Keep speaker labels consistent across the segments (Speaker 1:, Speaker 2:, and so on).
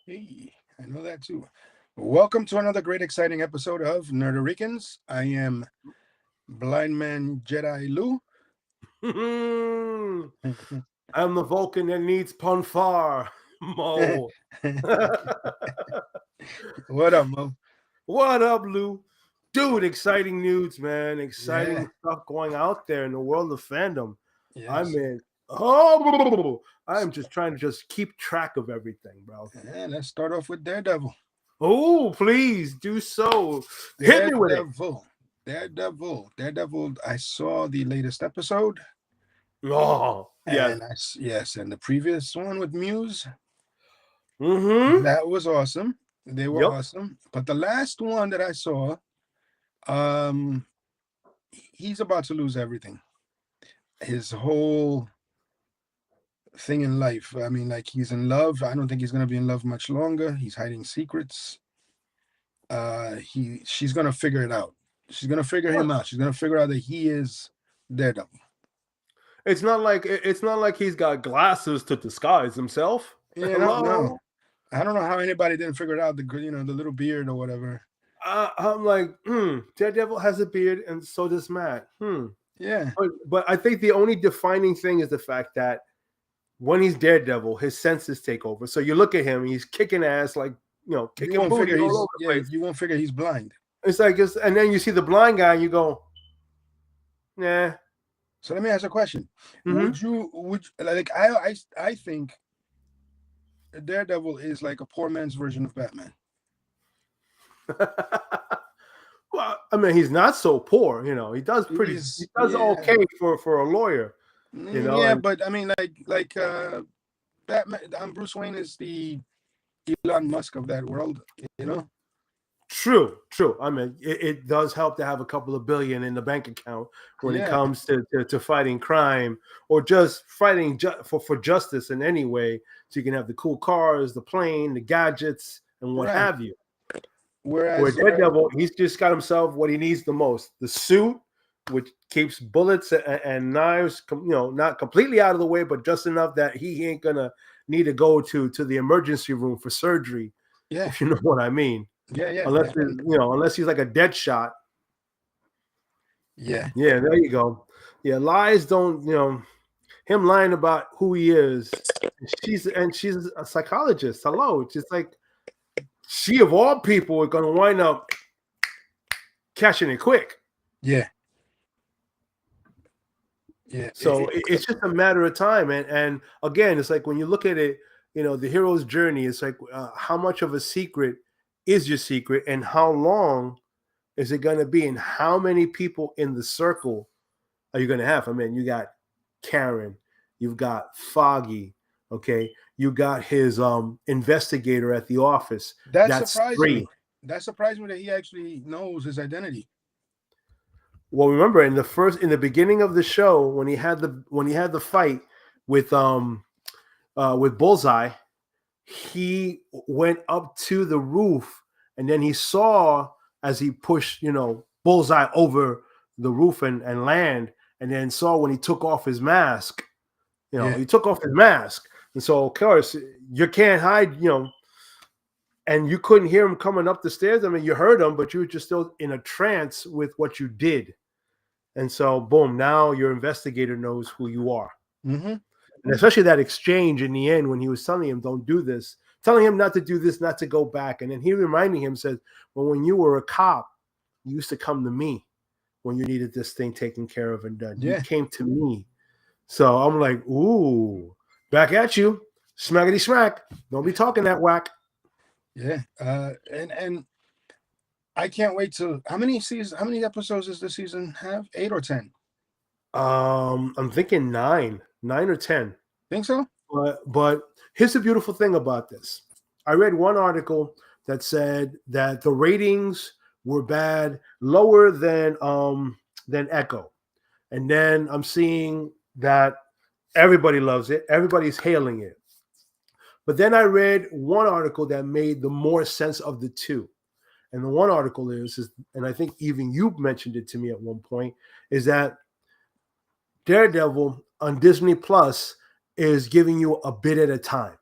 Speaker 1: Hey, I know that too. Welcome to another great, exciting episode of Ricans. I am Blind Man Jedi Lou.
Speaker 2: I'm the Vulcan that needs Ponfar. Mo.
Speaker 1: What up, Mo?
Speaker 2: What up, Lou? Dude, exciting news, man.
Speaker 1: Yeah,
Speaker 2: Exciting stuff going out there in the world of fandom. I'm
Speaker 1: yes.
Speaker 2: in. Oh, I'm just trying to just keep track of everything, bro.
Speaker 1: And let's start off with Daredevil.
Speaker 2: Oh, please do so. Hit me with it.
Speaker 1: Daredevil. Daredevil. I saw the latest episode,
Speaker 2: Oh, yes.
Speaker 1: and yes, and the previous one with Muse.
Speaker 2: Mm-hmm.
Speaker 1: That was awesome. They were
Speaker 2: Yep.
Speaker 1: awesome. But the last one that I saw, um, he's about to lose everything. His whole thing in life. I mean, like he's in love. I don't think he's gonna be in love much longer. He's hiding secrets. She's gonna figure it out. She's gonna figure him out. She's gonna figure out that he is Daredevil.
Speaker 2: It's not like he's got glasses to disguise himself.
Speaker 1: You know, no.
Speaker 2: Hello.
Speaker 1: I don't know how anybody didn't figure it out. The little beard or whatever.
Speaker 2: I'm like, Daredevil has a beard, and so does Matt.
Speaker 1: Yeah.
Speaker 2: But I think the only defining thing is the fact that when he's Daredevil, his senses take over. So you look at him, he's kicking ass, like
Speaker 1: You
Speaker 2: kicking
Speaker 1: won't figure
Speaker 2: booty all over
Speaker 1: he's
Speaker 2: the
Speaker 1: yeah.
Speaker 2: place.
Speaker 1: You won't figure he's blind.
Speaker 2: It's like, and then you see the blind guy, and you go, nah.
Speaker 1: So let me ask a question.
Speaker 2: Mm-hmm.
Speaker 1: Would like I think Daredevil is like a poor man's version of Batman.
Speaker 2: Well, I mean, he's not so poor. He does he does
Speaker 1: Yeah.
Speaker 2: okay for a lawyer.
Speaker 1: Yeah,
Speaker 2: And
Speaker 1: but I mean, like Batman. Bruce Wayne is the Elon Musk of that world. You know.
Speaker 2: true. I mean, it does help to have a couple of billion in the bank account when it
Speaker 1: Yeah.
Speaker 2: comes to fighting crime or just fighting for justice in any way. So you can have the cool cars, the plane, the gadgets, and what
Speaker 1: Right.
Speaker 2: have you. Where
Speaker 1: Whereas,
Speaker 2: Daredevil, he's just got himself what he needs the most: the suit, which keeps bullets and knives, not completely out of the way, but just enough that he ain't gonna need to go to the emergency room for surgery,
Speaker 1: yeah,
Speaker 2: if you know what I mean.
Speaker 1: yeah.
Speaker 2: Unless he's like a dead shot.
Speaker 1: Yeah.
Speaker 2: Yeah, there you go. Yeah, lies don't, him lying about who he is. She's a psychologist. Hello. It's just like she of all people are gonna wind up catching it quick.
Speaker 1: Yeah. Yeah.
Speaker 2: So it's just a matter of time. And again, it's like when you look at it, the hero's journey, it's like how much of a secret is your secret and how long is it going to be and how many people in the circle are you going to have? I mean, you got Karen, you've got Foggy, okay? You got his investigator at the office.
Speaker 1: That
Speaker 2: That's
Speaker 1: surprised me.
Speaker 2: three.
Speaker 1: That surprised me that he actually knows his identity.
Speaker 2: Well, remember in the beginning of the show when he had the fight with Bullseye, he went up to the roof and then he saw as he pushed, Bullseye over the roof and land, and then saw when he took off his mask,
Speaker 1: Yeah.
Speaker 2: he took off his mask. And so, of course, you can't hide, and you couldn't hear him coming up the stairs. I mean, you heard him, but you were just still in a trance with what you did. And so, boom, now your investigator knows who you are.
Speaker 1: Mm-hmm.
Speaker 2: And especially that exchange in the end when he was telling him, don't do this, telling him not to do this, not to go back. And then he reminding him, says, well, when you were a cop, you used to come to me when you needed this thing taken care of and done. You
Speaker 1: Yeah.
Speaker 2: came to me. So I'm like, ooh, back at you. Smackety smack. Don't be talking that whack.
Speaker 1: Yeah. And I can't wait to how many episodes does this season have? 8 or 10?
Speaker 2: I'm thinking 9 or 10.
Speaker 1: Think so?
Speaker 2: But here's the beautiful thing about this. I read one article that said that the ratings were bad, lower than Echo. And then I'm seeing that everybody loves it. Everybody's hailing it. But then I read one article that made the more sense of the two. And the one article is, and I think even you mentioned it to me at one point, is that Daredevil on Disney Plus is giving you a bit at a time.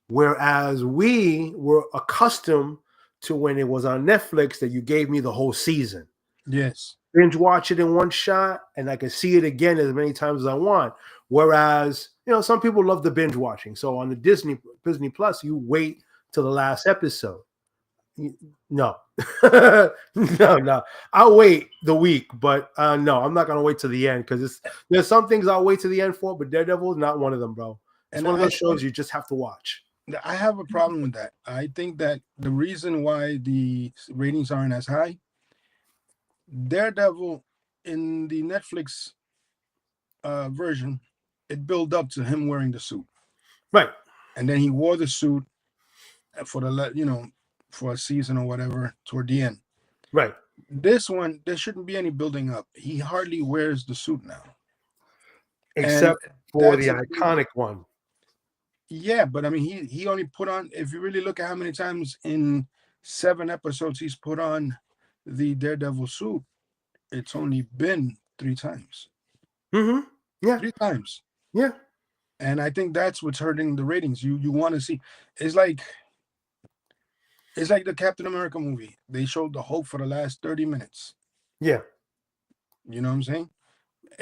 Speaker 2: Whereas we were accustomed to when it was on Netflix that you gave me the whole season.
Speaker 1: Yes.
Speaker 2: Binge watch it in one shot and I can see it again as many times as I want. Whereas, some people love the binge watching. So on the Disney Plus, you wait till the last episode. No, no. I'll wait the week, but no, I'm not gonna wait to the end because there's some things I'll wait to the end for, but Daredevil is not one of them, bro. It's
Speaker 1: And
Speaker 2: one of those shows you just have to watch.
Speaker 1: I have a problem with that. I think that the reason why the ratings aren't as high, Daredevil in the Netflix version, it built up to him wearing the suit,
Speaker 2: Right,
Speaker 1: and then he wore the suit for for a season or whatever toward the end.
Speaker 2: right.
Speaker 1: This one, there shouldn't be any building up. He hardly wears the suit now, and
Speaker 2: Except for
Speaker 1: that's
Speaker 2: the
Speaker 1: a big,
Speaker 2: iconic one.
Speaker 1: yeah. But I mean, he only put on. If you really look at how many times in 7 episodes he's put on the Daredevil suit, it's only been 3 times.
Speaker 2: Mm-hmm. Yeah,
Speaker 1: 3 times.
Speaker 2: yeah.
Speaker 1: And I think that's what's hurting the ratings. You want to see, it's like the Captain America movie. They showed the Hulk for the last 30 minutes.
Speaker 2: Yeah,
Speaker 1: You know what I'm saying?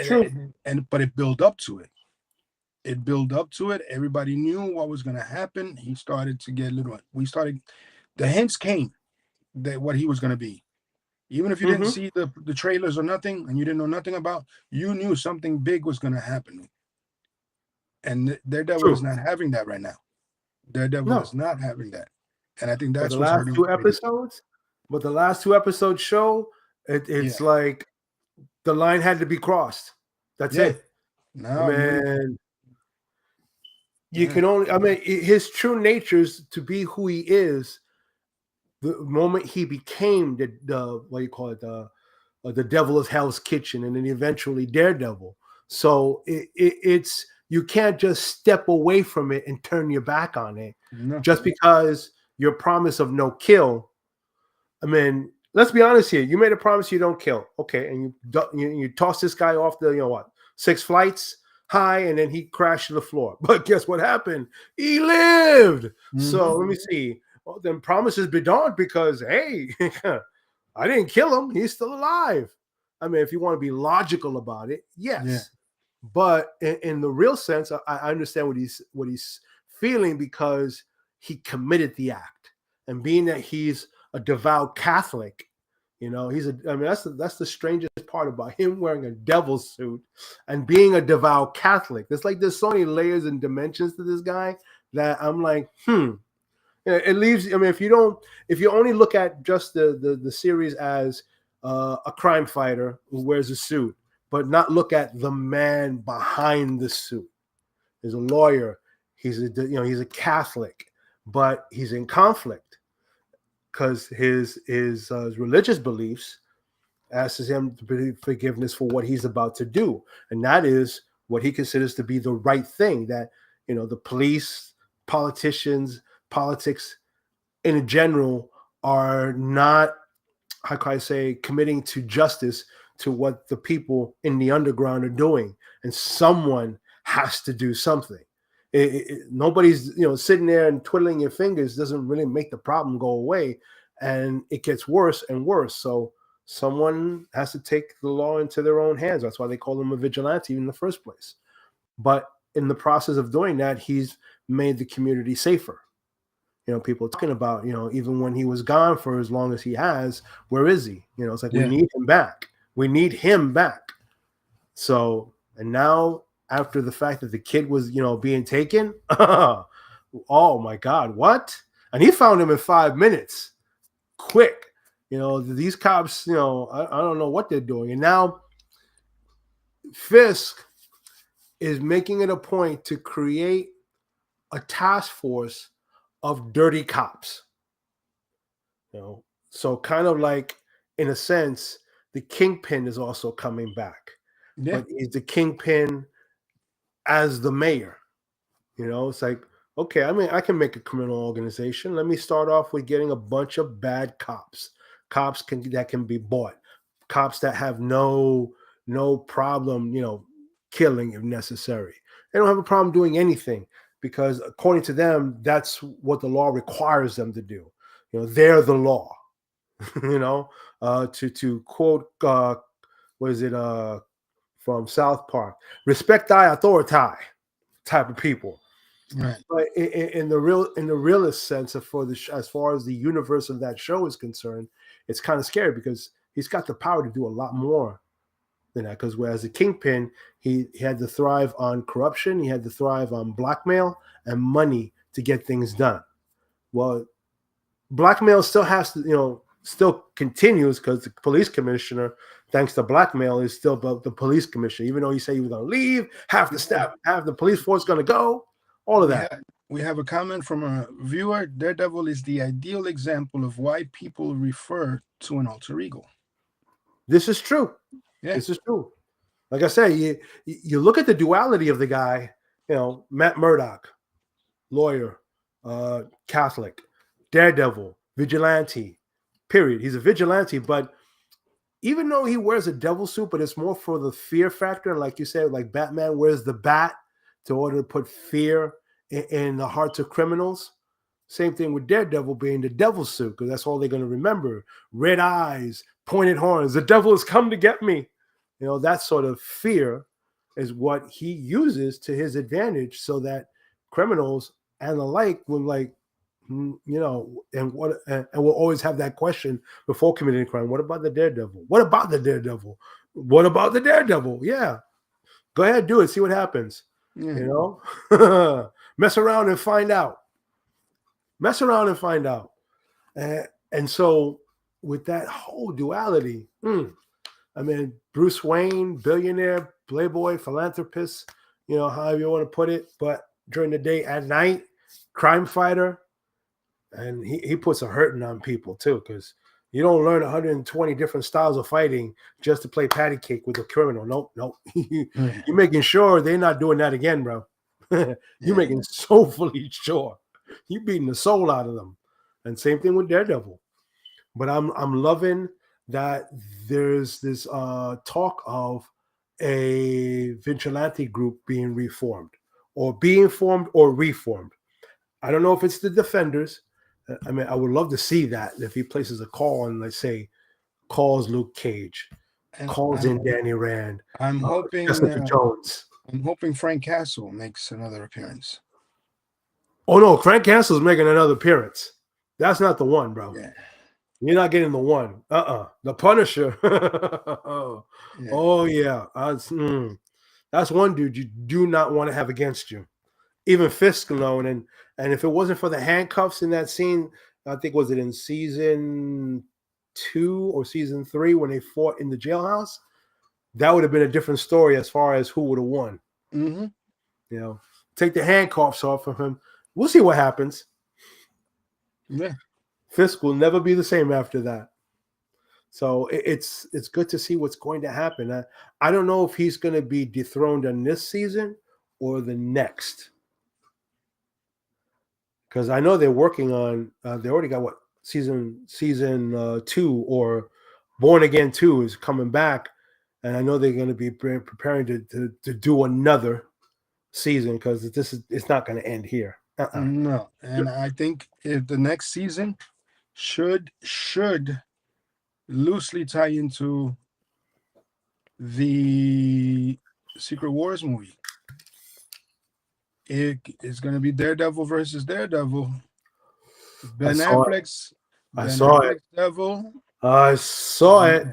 Speaker 2: true.
Speaker 1: But it built up to it. It built up to it. Everybody knew what was gonna happen. He started to get little. We started. The hints came that what he was gonna be. Even if you didn't
Speaker 2: Mm-hmm.
Speaker 1: see the trailers or nothing, and you didn't know nothing about, you knew something big was gonna happen. And Daredevil is
Speaker 2: True.
Speaker 1: not having that right now. Daredevil is
Speaker 2: No,
Speaker 1: not having that, and I think
Speaker 2: but
Speaker 1: that's what's hurting the ratings.
Speaker 2: the last two episodes show
Speaker 1: Yeah,
Speaker 2: it's like the line had to be crossed. That's
Speaker 1: yeah.
Speaker 2: it. I
Speaker 1: Now you,
Speaker 2: mean, you
Speaker 1: yeah,
Speaker 2: can only. I mean, his true nature is to be who he is. The moment he became the what do you call it, the devil of Hell's Kitchen, and then eventually Daredevil. So it's you can't just step away from it and turn your back on it
Speaker 1: no,
Speaker 2: just because your promise of no kill. I mean, let's be honest here. You made a promise you don't kill, okay, and you toss this guy off the 6 flights high, and then he crashed to the floor. But guess what happened? He lived.
Speaker 1: mm-hmm.
Speaker 2: So let me see. Well, then promises be darned because hey, I didn't kill him. He's still alive. I mean, if you want to be logical about it,
Speaker 1: Yeah,
Speaker 2: yes. But in the real sense, I understand what he's feeling because he committed the act, and being that he's a devout Catholic, he's a. I mean, that's the strangest part about him wearing a devil suit and being a devout Catholic. It's like there's so many layers and dimensions to this guy that I'm like, It leaves. I mean, if you only look at just the series as a crime fighter who wears a suit, but not look at the man behind the suit. He's a lawyer. He's a Catholic, but he's in conflict because his religious beliefs asks him to be forgiveness for what he's about to do, and that is what he considers to be the right thing. That the police, politicians, politics in general are not, how can I say, committing to justice to what the people in the underground are doing, and someone has to do something. Nobody's sitting there and twiddling your fingers doesn't really make the problem go away, and it gets worse and worse. So someone has to take the law into their own hands. That's why they call him a vigilante in the first place. But in the process of doing that, he's made the community safer. People talking about, even when he was gone for as long as he has, where is he? It's like we
Speaker 1: yeah.
Speaker 2: need him back. We need him back. So, and now after the fact that the kid was, being taken, oh my God, what? And he found him in 5 minutes, quick. These cops, I don't know what they're doing. And now Fisk is making it a point to create a task force of dirty cops. So kind of like, in a sense, the kingpin is also coming back,
Speaker 1: Yeah,
Speaker 2: but he's the kingpin as the mayor. It's like, okay, I mean, I can make a criminal organization. Let me start off with getting a bunch of bad cops, that can be bought, cops that have no problem, killing if necessary. They don't have a problem doing anything. because according to them, that's what the law requires them to do. They're the law. you know, to quote, what is it, from South Park, respect thy authority type of people.
Speaker 1: Right.
Speaker 2: But in the realist sense of as far as the universe of that show is concerned, it's kind of scary because he's got the power to do a lot more than that. Because whereas the Kingpin, he had to thrive on corruption, he had to thrive on blackmail and money to get things done. Well, blackmail still has to, still continues because the police commissioner, thanks to blackmail, is still the police commissioner. Even though he said he was going to leave, half the staff, half the police force going to go, all of
Speaker 1: We
Speaker 2: that.
Speaker 1: have we have a comment from a viewer. Daredevil is the ideal example of why people refer to an alter ego.
Speaker 2: This is true.
Speaker 1: Yeah.
Speaker 2: This is true. Like I say, you look at the duality of the guy. Matt Murdock, lawyer, Catholic, Daredevil, vigilante. Period. He's a vigilante, but even though he wears a devil suit, but it's more for the fear factor. Like you said, like Batman wears the bat to order to put fear in the hearts of criminals. Same thing with Daredevil being the devil suit, because that's all they're going to remember. Red eyes, pointed horns. The devil has come to get me. That sort of fear is what he uses to his advantage so that criminals and the like will and we'll always have that question before committing a crime. What about the Daredevil? What about the Daredevil? What about the Daredevil? Yeah. Go ahead, do it. See what happens.
Speaker 1: Yeah.
Speaker 2: Mess around and find out. Mess around and find out. And so with that whole duality, Bruce Wayne, billionaire, playboy, philanthropist, however you want to put it, but during the day, at night, crime fighter. And he puts a hurting on people too, because you don't learn 120 different styles of fighting just to play patty cake with a criminal. Nope. You're making sure they're not doing that again, bro. You're making soulfully sure. You're beating the soul out of them. And same thing with Daredevil. But I'm loving that there's this talk of a vigilante group being reformed or reformed. I don't know if it's the Defenders. I would love to see that if he places a call and, let's say, calls Luke Cage, calls in Danny Rand.
Speaker 1: I'm hoping
Speaker 2: Jessica Jones.
Speaker 1: I'm hoping Frank Castle makes another appearance.
Speaker 2: Oh no, Frank Castle's making another appearance. That's not the one, bro.
Speaker 1: Yeah.
Speaker 2: You're not getting the one. The Punisher.
Speaker 1: Yeah.
Speaker 2: Oh yeah. That's one dude you do not want to have against you. Even Fisk alone, and if it wasn't for the handcuffs in that scene, I think was it in season 2 or season 3 when they fought in the jailhouse, that would have been a different story as far as who would have won.
Speaker 1: Mm-hmm.
Speaker 2: Take the handcuffs off of him. We'll see what happens.
Speaker 1: Yeah.
Speaker 2: Fisk will never be the same after that. So it's good to see what's going to happen. I don't know if he's going to be dethroned on this season or the next. Because I know they're working on, they already got season 2 or Born Again 2 is coming back. And I know they're going to be preparing to do another season because it's not going to end here.
Speaker 1: No. And I think if the next season should loosely tie into the Secret Wars movie. It is going to be Daredevil versus Daredevil. Ben Affleck's Devil.
Speaker 2: I saw it.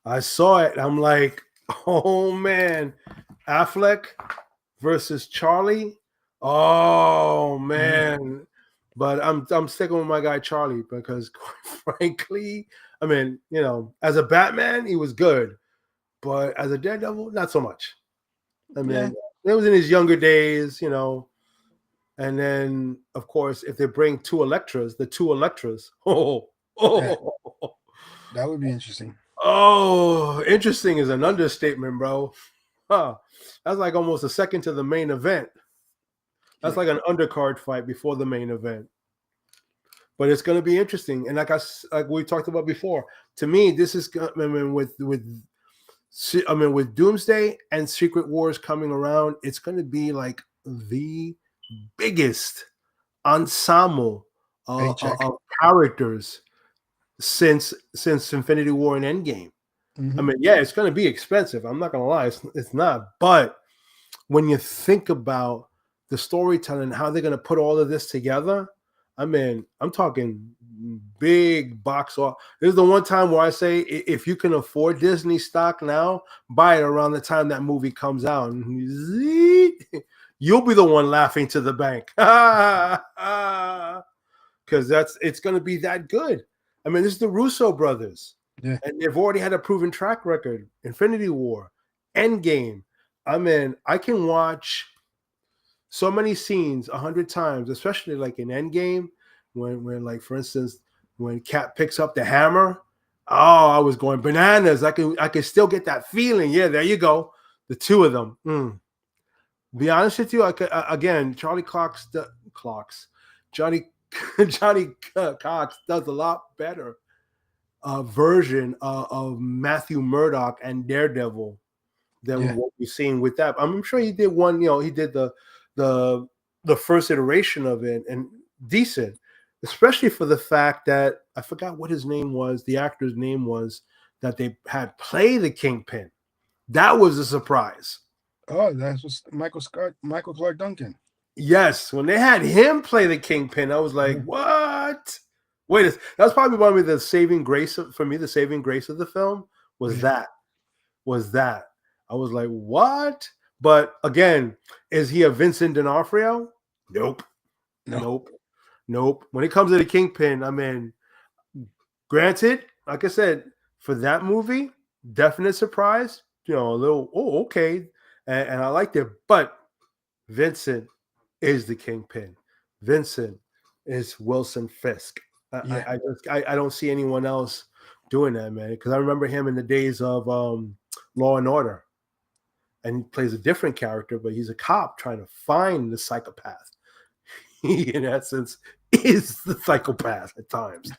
Speaker 2: I saw it. I'm like, oh man, Affleck versus Charlie. Oh man. But I'm sticking with my guy Charlie because, quite frankly, as a Batman, he was good, but as a Daredevil, not so much. It was in his younger days, and then of course, if they bring the two Electras,
Speaker 1: that would be interesting.
Speaker 2: Oh, interesting is an understatement, bro. That's like almost a second to the main event. That's like an undercard fight before the main event. But it's going to be interesting, and like we talked about before, to me, this is with Doomsday and Secret Wars coming around, it's going to be like the biggest ensemble
Speaker 1: Paycheck.
Speaker 2: of characters since Infinity War and Endgame. I
Speaker 1: Hmm.
Speaker 2: mean, yeah, it's going to be expensive. I'm not going to lie, it's not. But when you think about the storytelling, how they're going to put all of this together, I mean, I'm talking big box office. This is the one time where I say, if you can afford Disney stock now, buy it around the time that movie comes out. You'll be the one laughing to the bank. Because it's going to be that good. I mean, this is the Russo brothers,
Speaker 1: Yeah.
Speaker 2: and they've already had a proven track record. Infinity War, Endgame. I mean, I can watch so many scenes 100 times, especially like in Endgame, when like for instance, when Cap picks up the hammer. Oh, I was going bananas. I could still get that feeling. Yeah, there you go. The two of them. Be honest with you, again, Clocks, Johnny Johnny Cox does a lot better version of Matthew Murdock and Daredevil than
Speaker 1: Yeah.
Speaker 2: what we've seen with that. I'm sure he did one. He did the the first iteration of it and decent, especially for the fact that I forgot what his name was. The actor's name was that they had play the Kingpin. That was a surprise.
Speaker 1: Oh, that was Michael Clark Duncan.
Speaker 2: Yes, when they had him play the Kingpin, I was like,
Speaker 1: Yeah.
Speaker 2: "What?" Wait, that was probably one of the saving grace for me. The saving grace of the film was
Speaker 1: Yeah.
Speaker 2: that I was like, "What?" But again, is he a Vincent D'Onofrio? Nope,
Speaker 1: No.
Speaker 2: nope, nope. When it comes to the Kingpin, I mean, granted, like I said, for that movie, definite surprise. A little, oh, okay, and I liked it, but Vincent is the Kingpin. Vincent is Wilson Fisk.
Speaker 1: Yeah.
Speaker 2: I don't see anyone else doing that, man. Because I remember him in the days of Law and Order, and he plays a different character, but he's a cop trying to find the psychopath. He, in essence, is the psychopath at times.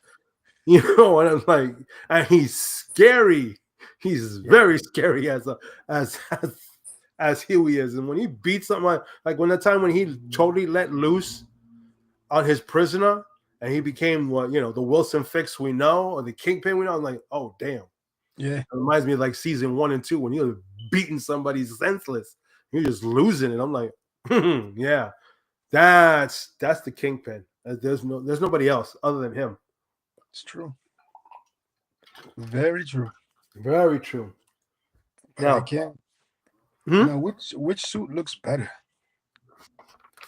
Speaker 2: And I'm like, and he's scary. He's
Speaker 1: Yeah.
Speaker 2: very scary as as as Huey is. And when he beats someone, like when the time when he totally let loose on his prisoner and he became the Wilson Fix we know or the Kingpin we know, I'm like, oh damn.
Speaker 1: Yeah.
Speaker 2: It reminds me of like season 1 and 2 when he was beating somebody senseless. He was just losing it. I'm like, yeah, that's the Kingpin. There's nobody else other than him.
Speaker 1: It's true. Very true.
Speaker 2: Very true.
Speaker 1: But I
Speaker 2: Now,
Speaker 1: can't.
Speaker 2: hmm?
Speaker 1: Now, which suit looks better?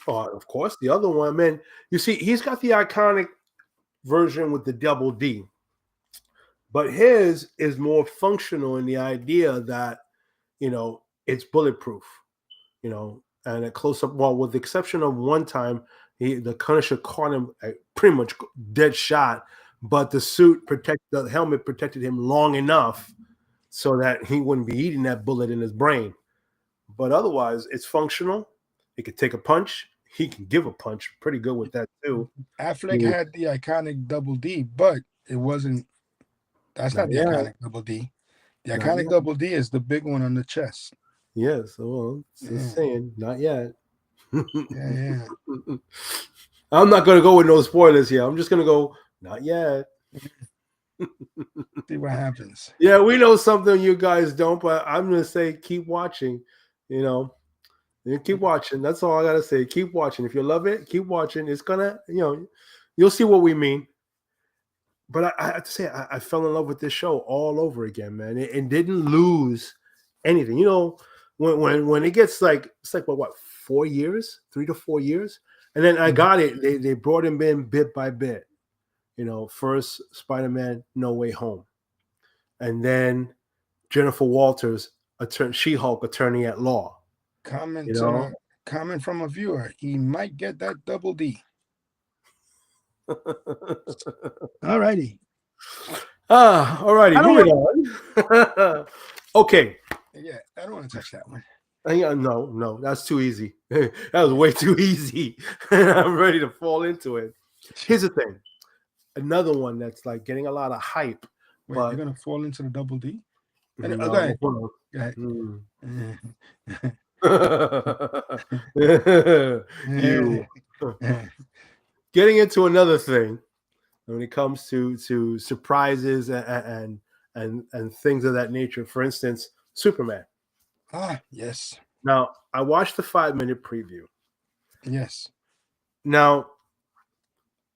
Speaker 2: Of course, the other one, man. You see, he's got the iconic version with the double D, but his is more functional in the idea that it's bulletproof. And a close up. Well, with the exception of one time, the Punisher caught him pretty much dead shot, but the helmet protected him long enough so that he wouldn't be eating that bullet in his brain. But otherwise, it's functional. He could take a punch. He can give a punch. Pretty good with that too.
Speaker 1: Affleck had the iconic double D, but it wasn't. That's
Speaker 2: Not
Speaker 1: not the
Speaker 2: yet.
Speaker 1: iconic double D. The
Speaker 2: Not
Speaker 1: iconic
Speaker 2: yet.
Speaker 1: double D is the big one on the chest.
Speaker 2: Yes. Well, it's just
Speaker 1: Yeah.
Speaker 2: saying. Not yet.
Speaker 1: Yeah. Yeah.
Speaker 2: I'm not going to go with no spoilers here. I'm just going to go. Not yet.
Speaker 1: See what happens.
Speaker 2: Yeah, we know something you guys don't, but I'm going to say keep watching. You know, keep watching. That's all I got to say. Keep watching. If you love it, keep watching. It's going to, you'll see what we mean. But I have to say, I fell in love with this show all over again, man. It didn't lose anything. When it gets like, it's like what 4 years, 3 to 4 years, and then I got it. They brought him in bit by bit. First Spider-Man No Way Home, and then Jennifer Walters, She-Hulk attorney at law. You
Speaker 1: Comment.
Speaker 2: know.
Speaker 1: Comment from a viewer. He might get that double D. All righty.
Speaker 2: All righty,
Speaker 1: I don't
Speaker 2: moving
Speaker 1: want.
Speaker 2: on. Okay.
Speaker 1: Yeah, I don't want to touch that one.
Speaker 2: No, that's too easy. That was way too easy. I'm ready to fall into it. Here's the thing. Another one that's like getting a lot of hype.
Speaker 1: Wait,
Speaker 2: But
Speaker 1: you're gonna fall into the double D? Go
Speaker 2: no,
Speaker 1: ahead.
Speaker 2: hold on.
Speaker 1: Go ahead.
Speaker 2: Mm. You getting into another thing when it comes to surprises and things of that nature. For instance, Superman.
Speaker 1: Ah, yes,
Speaker 2: Now, I watched the 5 minute preview.
Speaker 1: yes.
Speaker 2: Now,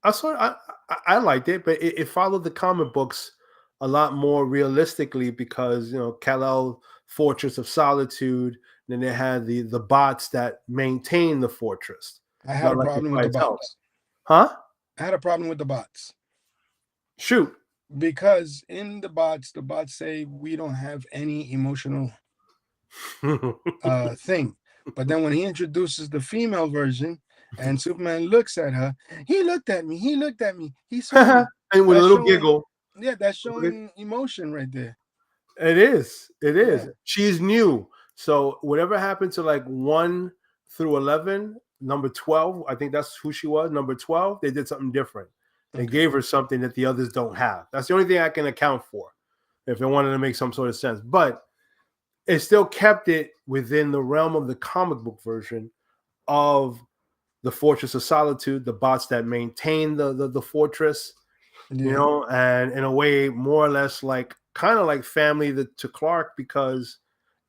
Speaker 2: I liked it, but it followed the comic books a lot more realistically because Kal-El Fortress of Solitude. Then they had the bots that maintain the fortress,
Speaker 1: I had
Speaker 2: not
Speaker 1: a
Speaker 2: like it
Speaker 1: problem with
Speaker 2: by
Speaker 1: the
Speaker 2: itself.
Speaker 1: bots.
Speaker 2: Huh?
Speaker 1: I had a problem with the bots
Speaker 2: Shoot.
Speaker 1: because in the bots say we don't have any emotional thing. But then when he introduces the female version and Superman looks at her, he looked at me, he looked at me, he saw me.
Speaker 2: And with a
Speaker 1: That's
Speaker 2: little
Speaker 1: showing,
Speaker 2: giggle.
Speaker 1: yeah, that's showing emotion right there.
Speaker 2: It is. It
Speaker 1: Yeah.
Speaker 2: is. She's new. So whatever happened to like 1 through 11, number 12, I think that's who she was. Number 12, they did something different. They
Speaker 1: Okay.
Speaker 2: gave her something that the others don't have. That's the only thing I can account for if they wanted to make some sort of sense. But it still kept it within the realm of the comic book version of the Fortress of Solitude, the bots that maintain the fortress,
Speaker 1: Yeah.
Speaker 2: and in a way, more or less like kind of like family to Clark because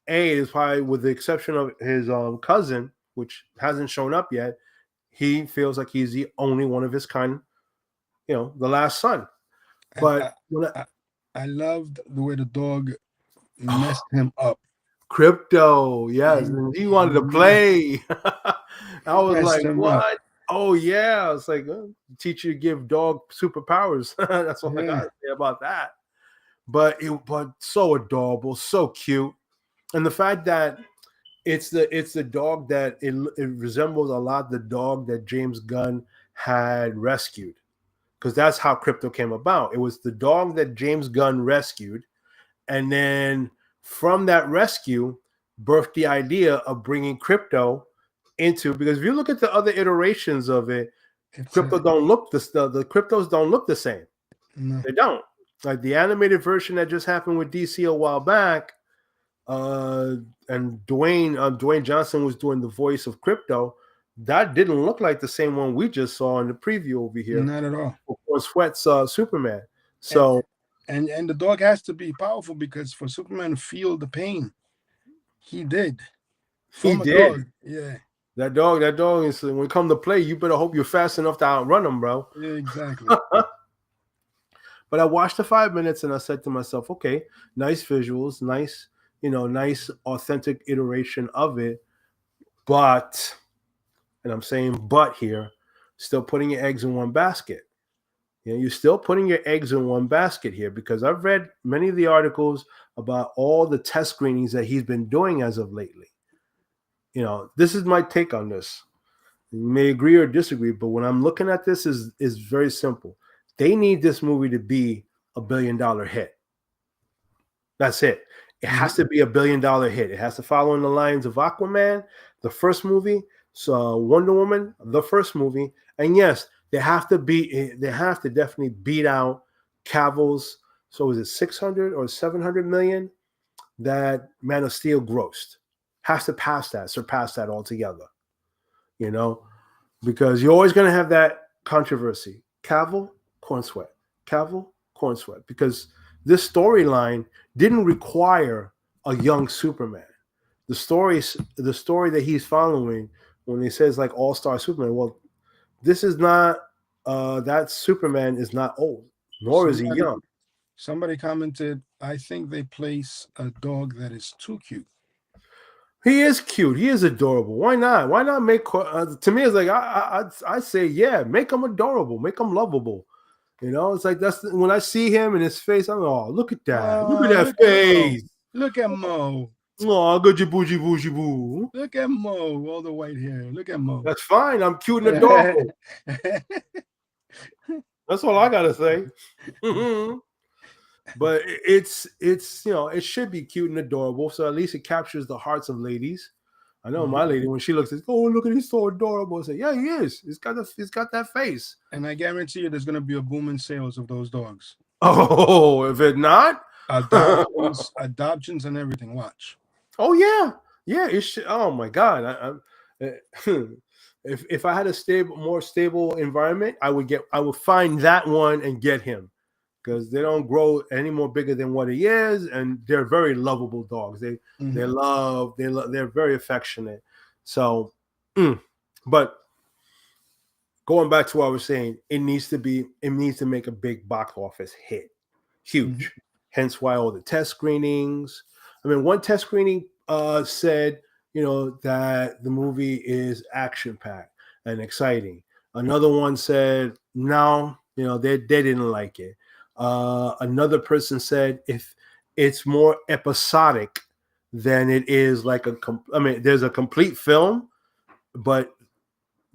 Speaker 2: A is probably, with the exception of his cousin, which hasn't shown up yet, he feels like he's the only one of his kind, the last son.
Speaker 1: And
Speaker 2: But when
Speaker 1: I loved the way the dog
Speaker 2: oh,
Speaker 1: messed him up.
Speaker 2: Crypto, yes, and he wanted to play. I
Speaker 1: He
Speaker 2: was
Speaker 1: messed
Speaker 2: like,
Speaker 1: him up.
Speaker 2: what? Oh yeah, it's like teach you to give dog superpowers. That's all I
Speaker 1: Yeah.
Speaker 2: gotta say about that. But so adorable, so cute, and the fact that it's the dog that it resembles a lot the dog that James Gunn had rescued, because that's how Crypto came about. It was the dog that James Gunn rescued, and then from that rescue birthed the idea of bringing Crypto into, because if you look at the other iterations of it,
Speaker 1: It's
Speaker 2: Crypto don't look the Cryptos don't look the same.
Speaker 1: no.
Speaker 2: They don't. Like the animated version that just happened with DC a while back, and Dwayne Johnson was doing the voice of Crypto. That didn't look like the same one we just saw in the preview over here.
Speaker 1: Not at all.
Speaker 2: Or Sweat's Superman.
Speaker 1: And
Speaker 2: So
Speaker 1: and the dog has to be powerful because for Superman to feel the pain, he did
Speaker 2: he
Speaker 1: from a
Speaker 2: did.
Speaker 1: dog. Yeah.
Speaker 2: That dog is, when it come to play, you better hope you're fast enough to outrun him, bro.
Speaker 1: Yeah, exactly.
Speaker 2: But I watched the 5 minutes and I said to myself, okay, nice visuals, nice authentic iteration of it. But, and I'm saying but here, still putting your eggs in one basket. You're still putting your eggs in one basket here, because I've read many of the articles about all the test screenings that he's been doing as of lately. This is my take on this. You may agree or disagree, but when I'm looking at this, is very simple. They need this movie to be $1 billion hit. That's it. It has to be $1 billion hit. It has to follow in the lines of Aquaman, the first movie, so Wonder Woman, the first movie, and yes, they have to definitely beat out Cavill's. So is it 600 or 700 million that Man of Steel grossed? Has to surpass that altogether. Because you're always going to have that controversy. Cavill, corn sweat. Cavill, corn sweat. Because this storyline didn't require a young Superman. The story that he's following, when he says like all-star Superman, well, this is not, that Superman is not old, nor is he
Speaker 1: Somebody
Speaker 2: young.
Speaker 1: somebody commented, I think they place a dog that is too cute.
Speaker 2: He is cute. He is adorable. Why not? Why not make? To me, it's like I say, yeah, make him adorable, make him lovable. It's like that's when I see him and his face. I'm like, oh, look at that, look at
Speaker 1: Oh,
Speaker 2: that
Speaker 1: look at Mo.
Speaker 2: face.
Speaker 1: Look at Mo.
Speaker 2: Oh, good bougie bougie boo.
Speaker 1: Look at Mo. All the white hair. Look at Mo.
Speaker 2: That's fine. I'm cute and adorable. That's all I gotta say. But it's it should be cute and adorable, so at least it captures the hearts of ladies. I know my lady, when she looks at, oh, look at, he's so adorable. I say, yeah, he is. He's got that face.
Speaker 1: And I guarantee you, there's gonna be a boom in sales of those dogs.
Speaker 2: Oh, if it not,
Speaker 1: Adoptions and everything. Watch.
Speaker 2: oh yeah, Yeah, it should. Oh my God, if I had a more stable environment, I would find that one and get him because they don't grow any more bigger than what he is, and they're very lovable dogs.
Speaker 1: Mhm.
Speaker 2: They're very affectionate. So, but going back to what I was saying, it needs to make a big box office hit,
Speaker 1: Mhm.
Speaker 2: huge. Hence why all the test screenings. I mean, one test screening said, that the movie is action packed and exciting. Another one said no, they didn't like it. Another person said if it's more episodic than it is like I mean, there's a complete film, but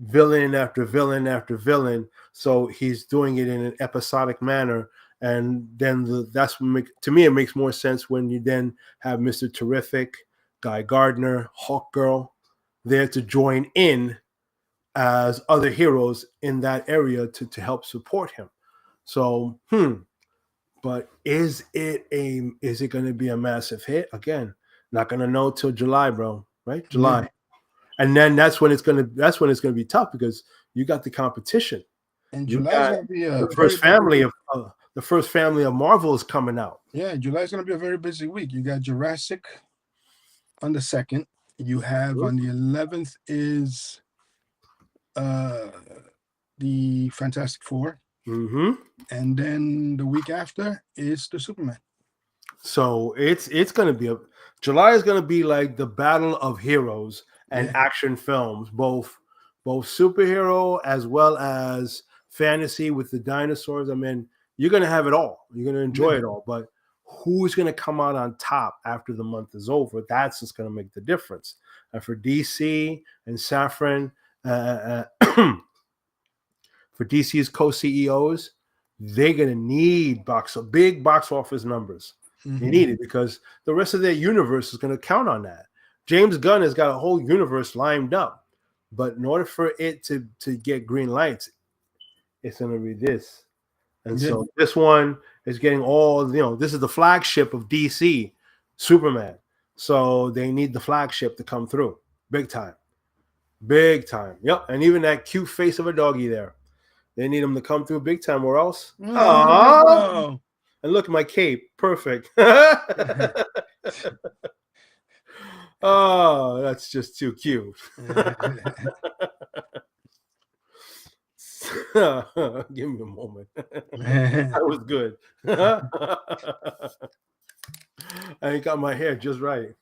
Speaker 2: villain after villain after villain. So he's doing it in an episodic manner. And then to me, it makes more sense when you then have Mr. Terrific, Guy Gardner, Hawk Girl there to join in as other heroes in that area to help support him. So, but is it going to be a massive hit? Again, not going to know till July, bro. Right?
Speaker 1: Yeah.
Speaker 2: July. And then that's when it's gonna be tough because you got the competition.
Speaker 1: And
Speaker 2: You
Speaker 1: July is
Speaker 2: got
Speaker 1: going to be a very
Speaker 2: the first family of Marvel is coming out.
Speaker 1: yeah. July is going to be a very busy week. You got Jurassic on the 2nd. You have on the 11th is uh the Fantastic Four,
Speaker 2: Mm-hmm.
Speaker 1: and then the week after is the Superman.
Speaker 2: So it's gonna be July is gonna be like the battle of heroes and
Speaker 1: Yeah.
Speaker 2: action films, both superhero as well as fantasy with the dinosaurs. I mean, you're gonna have it all. You're gonna enjoy
Speaker 1: Yeah.
Speaker 2: it all, but who's gonna come out on top after the month is over? That's just gonna make the difference. And for DC and Safran, for DC's co-CEOs, they're gonna need big box office numbers. They
Speaker 1: Mhm.
Speaker 2: need it because the rest of their universe is going to count on that. James Gunn has got a whole universe lined up, but in order for it to get green lights, it's going to be this. And
Speaker 1: Yeah.
Speaker 2: so this one is getting this is the flagship of DC, Superman. So they need the flagship to come through big time. Big time. Yep. And even that cute face of a doggy there. They need him to come through big time or else. Aww.
Speaker 1: Oh.
Speaker 2: And look at my cape. Perfect. Oh, that's just too cute. Give me a moment. That was good. I got my hair just right.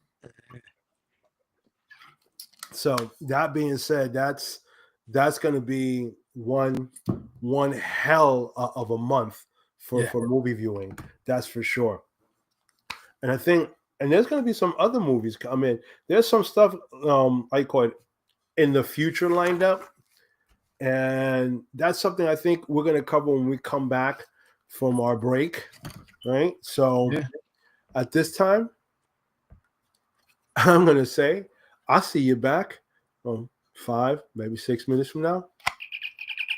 Speaker 2: So that being said, that's going to be one hell of a month for movie viewing. That's for sure. And I think, and there's going to be some other movies. I mean, there's some stuff I call it in the future lined up, and that's something I think we're going to cover when we come back from our break, right? So at this time, I'm going to say I'll see you back 5, maybe 6 minutes from now.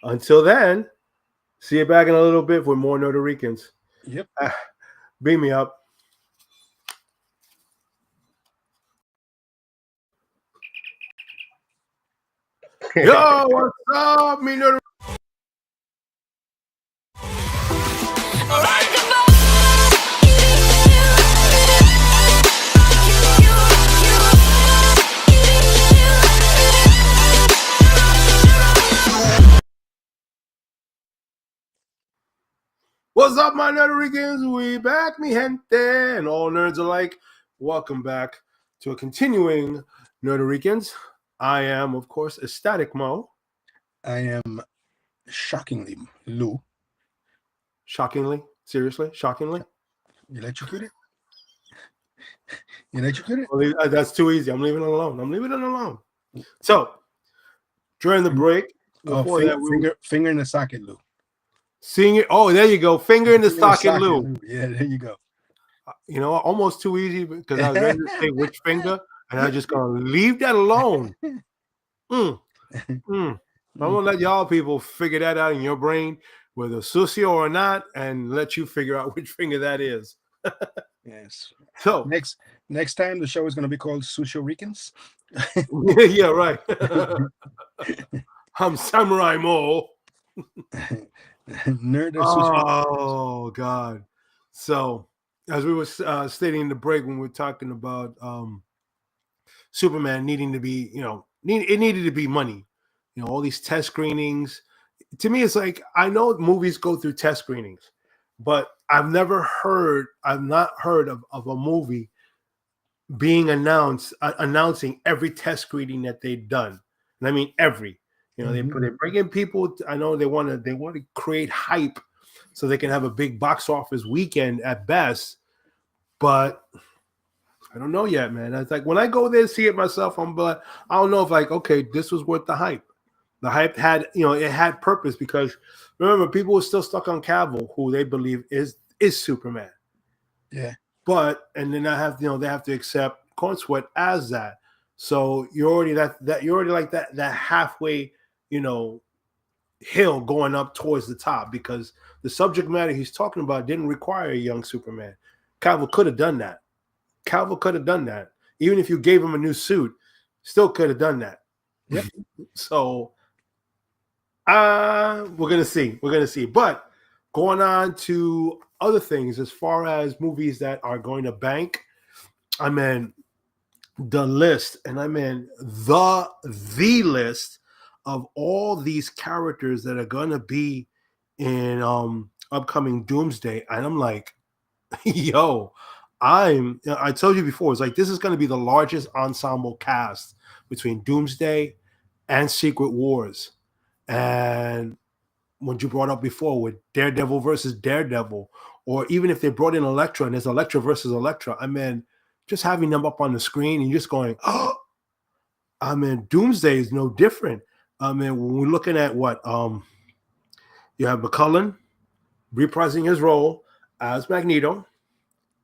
Speaker 2: Until then, see you back in a little bit with more Puerto Ricans.
Speaker 1: Yep.
Speaker 2: Beam me up. Yo, what's up, me Puerto What's up, my Puerto Ricans? We back, mi gente, and all nerds alike. Welcome back to a continuing Puerto Ricans. I am, of course, Ecstatic Mo.
Speaker 1: I am shockingly Lou.
Speaker 2: Shockingly? Seriously? Shockingly?
Speaker 1: You electrocuted? You electrocuted?
Speaker 2: That's too easy. I'm leaving it alone. So, during the break, before
Speaker 1: finger in the socket, Lou.
Speaker 2: Seeing it. Oh, there you go. Finger in the socket, Lou.
Speaker 1: Yeah, there you go.
Speaker 2: Almost too easy because I was ready to say which finger, and I just gonna leave that alone. I'm gonna let y'all people figure that out in your brain, whether sucio or not, and let you figure out which finger that is.
Speaker 1: Yes.
Speaker 2: So
Speaker 1: Next next time the show is going to be called Sushi Ricans.
Speaker 2: yeah, right. I'm Samurai Mo.
Speaker 1: Nerd of sushi.
Speaker 2: Oh God. So as we were stating in the break when we were talking about Superman needing to be, it needed to be money. All these test screenings. To me, it's like I know movies go through test screenings, but I've not heard of a movie being announcing every test screening that they've done. And I mean every.
Speaker 1: Mhm.
Speaker 2: They bring in people. I know they want to create hype so they can have a big box office weekend at best. But I don't know yet, man. It's like when I go there and see it myself, but I don't know if like, okay, this was worth the hype. The hype had, it had purpose because remember, people were still stuck on Cavill, who they believe is Superman.
Speaker 1: Yeah.
Speaker 2: But and then I have, they have to accept Corn Sweat as that. So you're already you're already like that halfway, you know, hill going up towards the top because the subject matter he's talking about didn't require a young Superman. Cavill could have done that. Cavill could have done that. Even if you gave him a new suit, still could have done that.
Speaker 1: Yep.
Speaker 2: So we're gonna see. We're gonna see. But going on to other things as far as movies that are going to bank, I mean the list, and I mean the list of all these characters that are gonna be in upcoming Doomsday, and I'm like, yo, I told you before, it's like this is gonna be the largest ensemble cast between Doomsday and Secret Wars. And what you brought up before with Daredevil versus Daredevil, or even if they brought in Elektra and there's Elektra versus Elektra, I mean, just having them up on the screen and just going, oh, I mean, Doomsday is no different. I mean, when we're looking at what you have McCullen reprising his role as Magneto,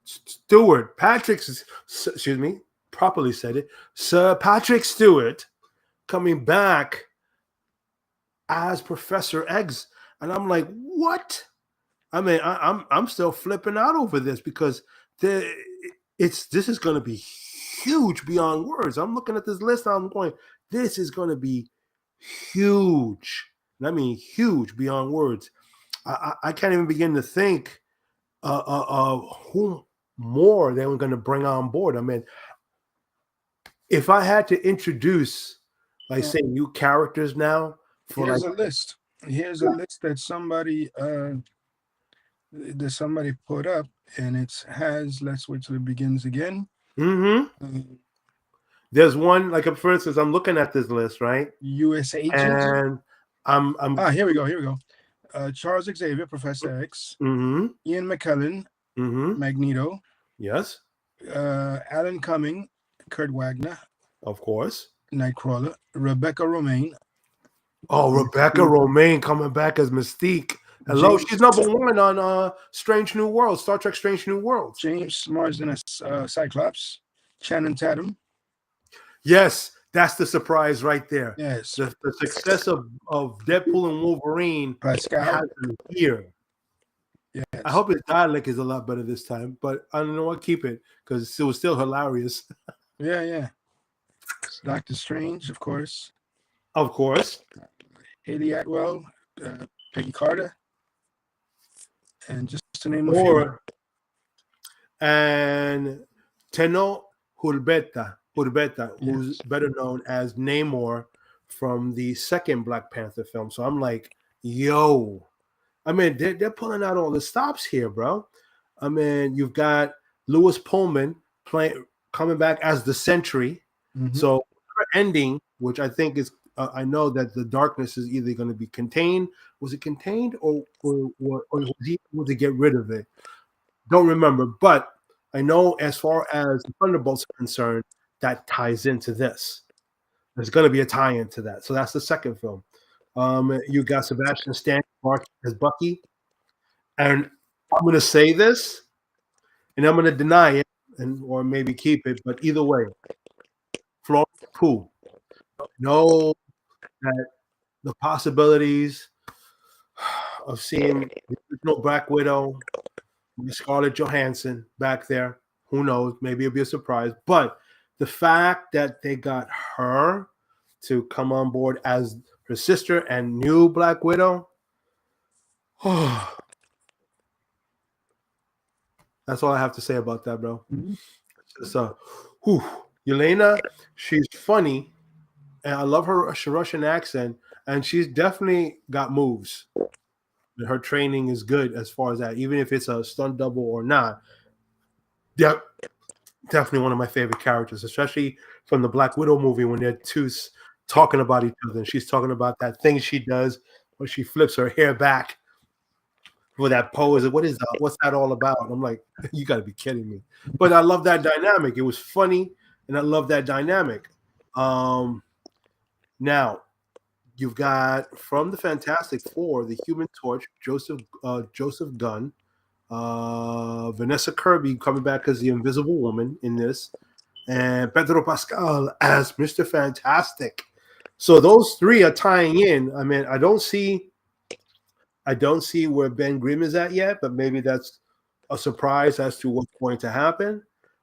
Speaker 2: Stewart, excuse me, properly said it, Sir Patrick Stewart coming back as Professor X, and I'm like, what? I mean, I'm still flipping out over this because this is going to be huge beyond words. I'm looking at this list. I'm going, this is going to be huge. And I mean, huge beyond words. I can't even begin to think who more they were going to bring on board. I mean, if I had to introduce, like,
Speaker 1: Uh,
Speaker 2: say, new characters now for like,
Speaker 1: here's a list. Here's a list that somebody put up, and it has. Let's wait till it begins again.
Speaker 2: mm-hmm.
Speaker 1: Uh,
Speaker 2: There's one, like for instance, I'm looking at this list, right?
Speaker 1: U.S. agent.
Speaker 2: And I'm
Speaker 1: Here we go. Here we go. Charles Xavier, Professor X.
Speaker 2: mm-hmm,
Speaker 1: Ian McKellen,
Speaker 2: mm-hmm,
Speaker 1: Magneto.
Speaker 2: yes,
Speaker 1: Alan Cumming, Kurt Wagner,
Speaker 2: of course.
Speaker 1: Nightcrawler. Rebecca Romaine.
Speaker 2: Oh, Rebecca Romaine coming back as Mystique. Hello,
Speaker 1: James
Speaker 2: she's #1 on Strange New Worlds, Star Trek Strange New Worlds.
Speaker 1: James Marsden as Cyclops. Channing Tatum.
Speaker 2: Yes, that's the surprise right there.
Speaker 1: Yes.
Speaker 2: The success of Deadpool and Wolverine
Speaker 1: Pascal.
Speaker 2: has him here.
Speaker 1: Yes.
Speaker 2: I hope his dialect is a lot better this time, but I don't know what, keep it because it was still hilarious.
Speaker 1: Yeah, yeah. Doctor Strange, of course.
Speaker 2: Of course.
Speaker 1: Haley Atwell, Peggy Carter, and just to name a few.
Speaker 2: Or and Teno Hurbeta, who's better known as Namor from the second Black Panther film. So I'm like, yo, I mean, they're pulling out all the stops here, bro. I mean, you've got Lewis Pullman coming back as the Sentry.
Speaker 1: Mhm.
Speaker 2: So ending, which I think is, I know that the darkness is either going to be contained. Was it contained, or was he able to get rid of it? Don't remember, but I know as far as the Thunderbolts are concerned, that ties into this. There's going to be a tie-in to that. So that's the second film. You got Sebastian Stan as Bucky, and I'm going to say this, and I'm going to deny it, or maybe keep it. But either way, Florence Pugh. Know that the possibilities of seeing the original Black Widow Scarlett Johansson back there. Who knows? Maybe it'll be a surprise. But the fact that they got her to come on board as her sister and new Black Widow, oh, that's all I have to say about that, bro.
Speaker 1: Mhm.
Speaker 2: So, whew. Yelena, she's funny, and I love her Russian accent, and she's definitely got moves. Her training is good as far as that, even if it's a stunt double or not. Yep, definitely one of my favorite characters, especially from the Black Widow movie when they're two talking about each other. And she's talking about that thing she does where she flips her hair back for that pose. What is that? What's that all about? And I'm like, you got to be kidding me. But I love that dynamic. It was funny, and I love that dynamic. Now you've got from the Fantastic Four, the Human Torch, Joseph Gunn, Vanessa Kirby coming back as the Invisible Woman in this, and Pedro Pascal as Mr. Fantastic. So those three are tying in. I mean, I don't see where Ben Grimm is at yet, but maybe that's a surprise as to what's going to happen.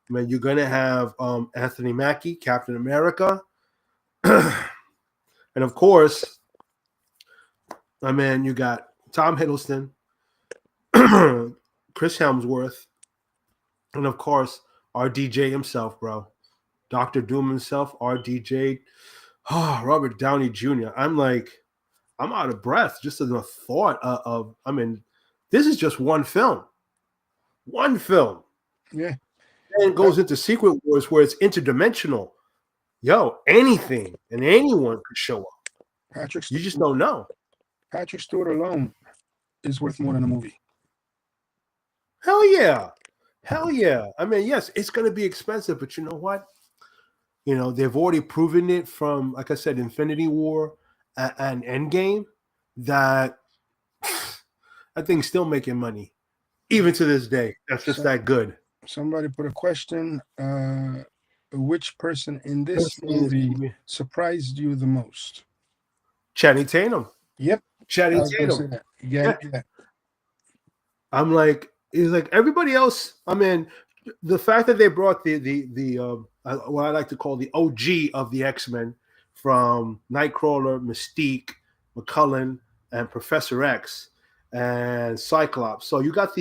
Speaker 2: I mean, you're going to have Anthony Mackie, Captain America, and of course, I mean, you got Tom Hiddleston, Chris Hemsworth, and of course, our DJ himself, bro. Dr. Doom himself, RDJ, Robert Downey Jr. I'm out of breath just in the thought of, I mean, this is just one film. One film.
Speaker 1: Yeah.
Speaker 2: And it goes into Secret Wars where it's interdimensional. Yo, anything and anyone could show up.
Speaker 1: Patrick,
Speaker 2: You just don't know.
Speaker 1: Patrick Stewart alone is worth more than a movie.
Speaker 2: Hell yeah. Hell yeah. I mean, yes, it's going to be expensive, but you know what? You know, they've already proven it from, like I said, Infinity War and Endgame that that thing's still making money, even to this day. That's just that good.
Speaker 1: Somebody put a question. Which person in this movie surprised you the most?
Speaker 2: Channing Tatum.
Speaker 1: Yep.
Speaker 2: Channing Tatum.
Speaker 1: Yeah.
Speaker 2: I'm like, it's like everybody else. I mean, the fact that they brought the what I like to call the OG of the X-Men from Nightcrawler, Mystique, McCullen, and Professor X and Cyclops. So you got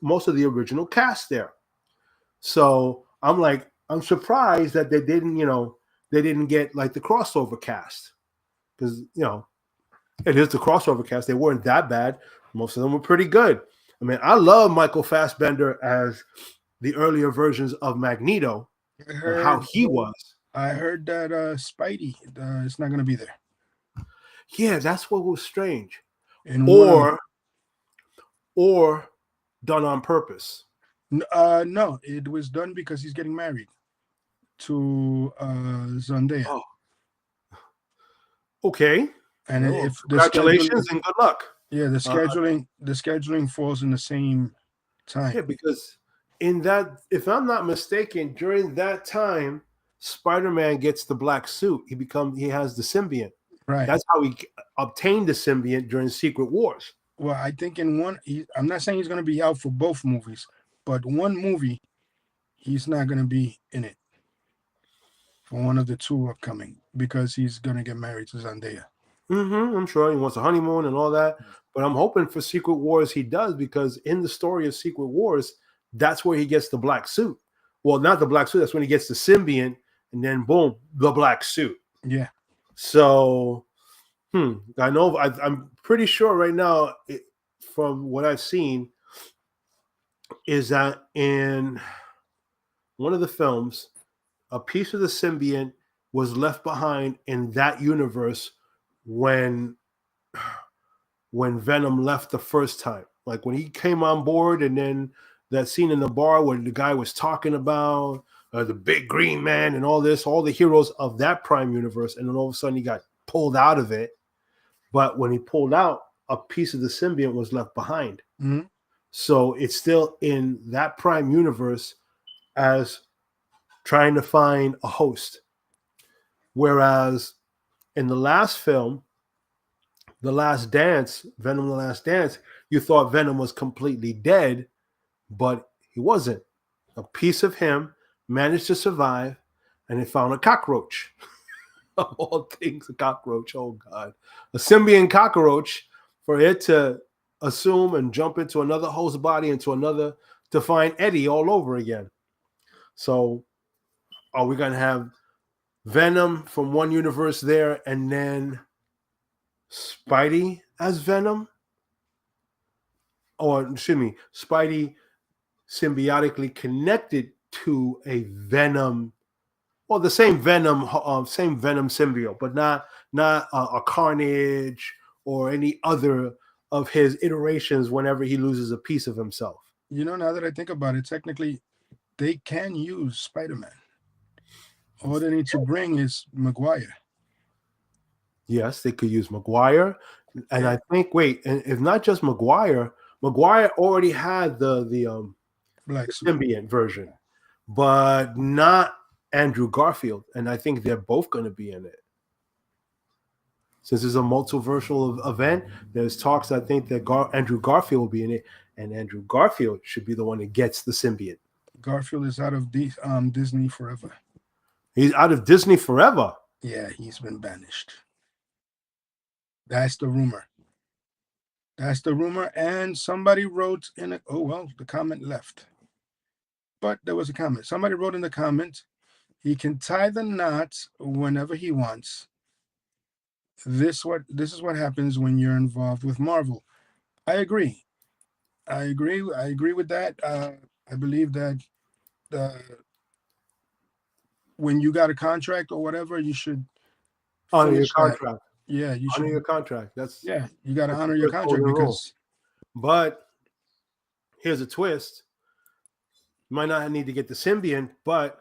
Speaker 2: most of the original cast there. So I'm surprised that they didn't get like the crossover cast, because it is the crossover cast. They weren't that bad. Most of them were pretty good. I mean, I love Michael Fassbender as the earlier versions of Magneto, and how he was.
Speaker 1: I heard that Spidey is not going to be there.
Speaker 2: Yeah, that's what was strange.
Speaker 1: And
Speaker 2: or done on purpose.
Speaker 1: No, it was done because he's getting married to Zendaya.
Speaker 2: Oh. Okay.
Speaker 1: And if
Speaker 2: congratulations and good luck.
Speaker 1: Yeah, the scheduling falls in the same time.
Speaker 2: Yeah, because in that, if I'm not mistaken, during that time, Spider-Man gets the black suit. He has the symbiote.
Speaker 1: Right.
Speaker 2: That's how he obtained the symbiote during Secret Wars.
Speaker 1: Well, I think in one, I'm not saying he's going to be out for both movies, but one movie, he's not going to be in it for one of the two upcoming because he's going to get married to Zendaya.
Speaker 2: I'm sure he wants a honeymoon and all that, but I'm hoping for Secret Wars he does, because in the story of Secret Wars, that's where he gets the black suit. Well, not the black suit. That's when he gets the symbiont, and then boom, the black suit.
Speaker 1: Yeah.
Speaker 2: So, I know. I'm pretty sure right now, from what I've seen, is that in one of the films, a piece of the symbiont was left behind in that universe when Venom left the first time. Like when he came on board, and then that scene in the bar where the guy was talking about the big green man and all the heroes of that Prime universe, and then all of a sudden he got pulled out of it. But when he pulled out, a piece of the symbiont was left behind.
Speaker 1: Mm-hmm.
Speaker 2: So it's still in that Prime universe as trying to find a host. Whereas in the last film, The Last Dance, Venom: The Last Dance, you thought Venom was completely dead, but he wasn't. A piece of him managed to survive, and they found a cockroach. Of all things, a cockroach. Oh God, a symbiont cockroach, for it to assume and jump into another host body, into another, to find Eddie all over again. So, are we gonna have Venom from one universe there, and then Spidey as Venom? Or excuse me, Spidey symbiotically connected to a Venom, or the same Venom symbiote, but not a Carnage or any other of his iterations. Whenever he loses a piece of himself,
Speaker 1: You know, now that I think about it, technically, they can use Spider-Man. All they need to bring is Maguire.
Speaker 2: yes, they could use Maguire, and
Speaker 1: Yeah,
Speaker 2: I think and if not just Maguire, Maguire already had
Speaker 1: Black
Speaker 2: the
Speaker 1: suit.
Speaker 2: symbiont version, but not Andrew Garfield, and I think they're both going to be in it. Since it's a multiversal event, there's talks, I think, that Andrew Garfield will be in it, and Andrew Garfield should be the one that gets the symbiote.
Speaker 1: Garfield is out of Disney forever.
Speaker 2: He's out of Disney forever.
Speaker 1: Yeah, he's been banished. That's the rumor. That's the rumor. And somebody wrote in it. Oh, well, the comment left. But there was a comment. Somebody wrote in the comment, he can tie the knots whenever he wants. This is what happens when you're involved with Marvel. I agree. I agree. I agree with that. I believe that uh, when you got a contract or whatever, you should
Speaker 2: Honor your
Speaker 1: finish that.
Speaker 2: contract.
Speaker 1: Yeah, you
Speaker 2: Honor
Speaker 1: should.
Speaker 2: your contract.
Speaker 1: Yeah, you got to
Speaker 2: that's
Speaker 1: honor
Speaker 2: the
Speaker 1: your
Speaker 2: first
Speaker 1: contract
Speaker 2: golden rule.
Speaker 1: because.
Speaker 2: But here's a twist. You might not need to get the symbiont, but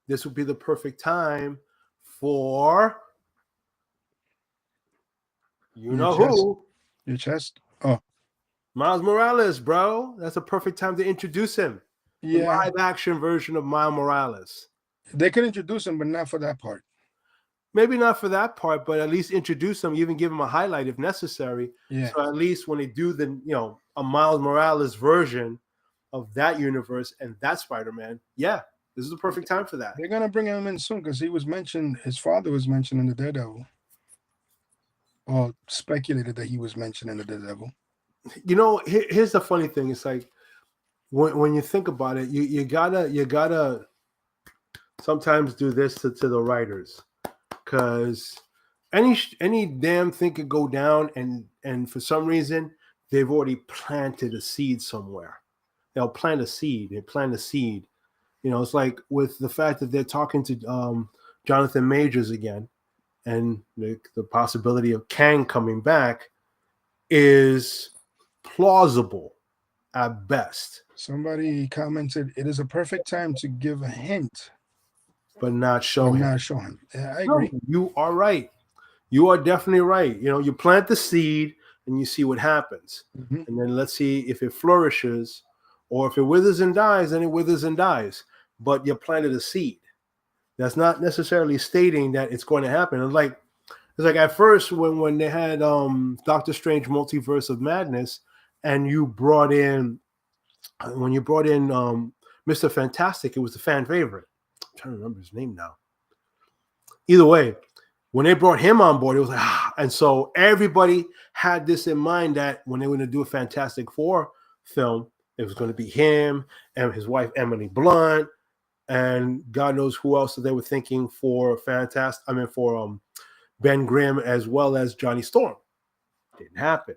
Speaker 2: this would be the perfect time for you know who.
Speaker 1: Your chest. Oh,
Speaker 2: Miles Morales, bro. That's a perfect time to introduce him. The
Speaker 1: yeah.
Speaker 2: live action version of Miles Morales.
Speaker 1: They could introduce him, but not for that part.
Speaker 2: Maybe not for that part, but at least introduce him, even give him a highlight if necessary.
Speaker 1: Yeah.
Speaker 2: So at least when they do a Miles Morales version of that universe and that Spider-Man, yeah, this is the perfect time for that.
Speaker 1: They're gonna bring him in soon because he was mentioned. His father was mentioned in the Daredevil, or speculated that he was mentioned in the Daredevil.
Speaker 2: Here's the funny thing. It's like when you think about it, you gotta sometimes do this to the writers, because any damn thing could go down, and for some reason they've already planted a seed somewhere. They'll plant a seed. They plant a seed. It's like with the fact that they're talking to Jonathan Majors again, and the possibility of Kang coming back is plausible at best.
Speaker 1: Somebody commented, "It is a perfect time to give a hint,
Speaker 2: but not show him."
Speaker 1: Not show him. Yeah, I agree.
Speaker 2: No, you are right. You are definitely right. You plant the seed and you see what happens, and then let's see if it flourishes, or if it withers and dies. Then it withers and dies. But you planted a seed. That's not necessarily stating that it's going to happen. It's like at first when they had Doctor Strange Multiverse of Madness, and when you brought in Mr. Fantastic, it was the fan favorite. I'm trying to remember his name now. Either way, when they brought him on board, it was like, and so everybody had this in mind, that when they were going to do a Fantastic Four film, it was going to be him and his wife Emily Blunt, and God knows who else they were thinking for Ben Grimm, as well as Johnny Storm. Didn't happen.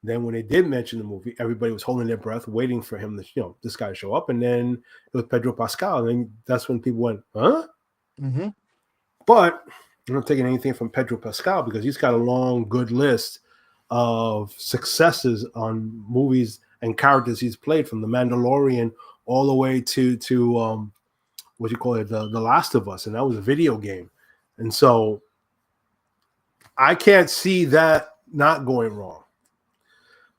Speaker 2: Then when they did mention the movie, everybody was holding their breath, waiting for him to, this guy show up. And then it was Pedro Pascal. And that's when people went, huh?
Speaker 1: Mm-hmm.
Speaker 2: But I'm not taking anything from Pedro Pascal, because he's got a long, good list of successes on movies and characters he's played, from The Mandalorian all the way to what you call it, the Last of Us. And that was a video game. And so I can't see that not going wrong.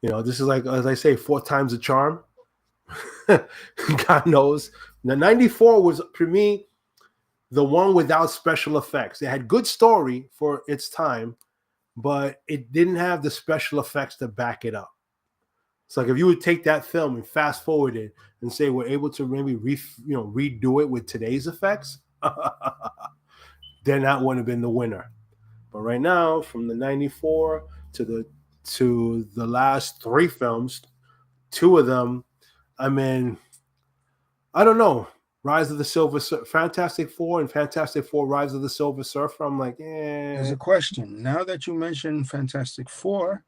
Speaker 2: This is like, as I say, 4 times the charm. God knows. The 94 was, for me, the one without special effects. It had good story for its time, but it didn't have the special effects to back it up. It's like if you would take that film and fast forward it and say we're able to maybe redo it with today's effects, then that would have been the winner. But right now, from the '94 to the last three films, two of them, I mean, I don't know. Rise of the Fantastic Four and Fantastic Four: Rise of the Silver Surfer. I'm like,
Speaker 1: There's
Speaker 2: eh.
Speaker 1: a question. Now that you mentioned Fantastic Four,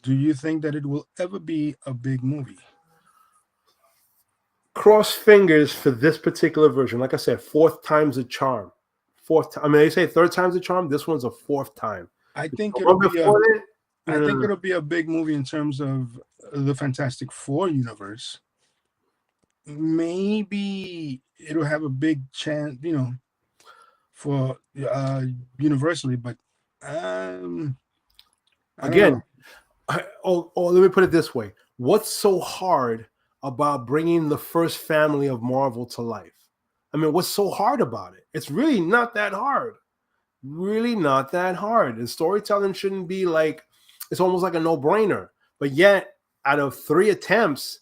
Speaker 1: do you think that it will ever be a big movie?
Speaker 2: Cross fingers for this particular version. Like I said, fourth time's a charm. Fourth time. I mean, they say third time's a charm. This one's a fourth time.
Speaker 1: I think
Speaker 2: The
Speaker 1: it'll
Speaker 2: one
Speaker 1: be a
Speaker 2: before it,
Speaker 1: I think it'll be a big movie in terms of the Fantastic Four universe. Maybe it'll have a big chance, for universally, but um, I don't
Speaker 2: again,
Speaker 1: know.
Speaker 2: let me put it this way. What's so hard about bringing the first family of Marvel to life? I mean, what's so hard about it? It's really not that hard. Really not that hard. And storytelling shouldn't be like, it's almost like a no-brainer. But yet, out of 3 attempts,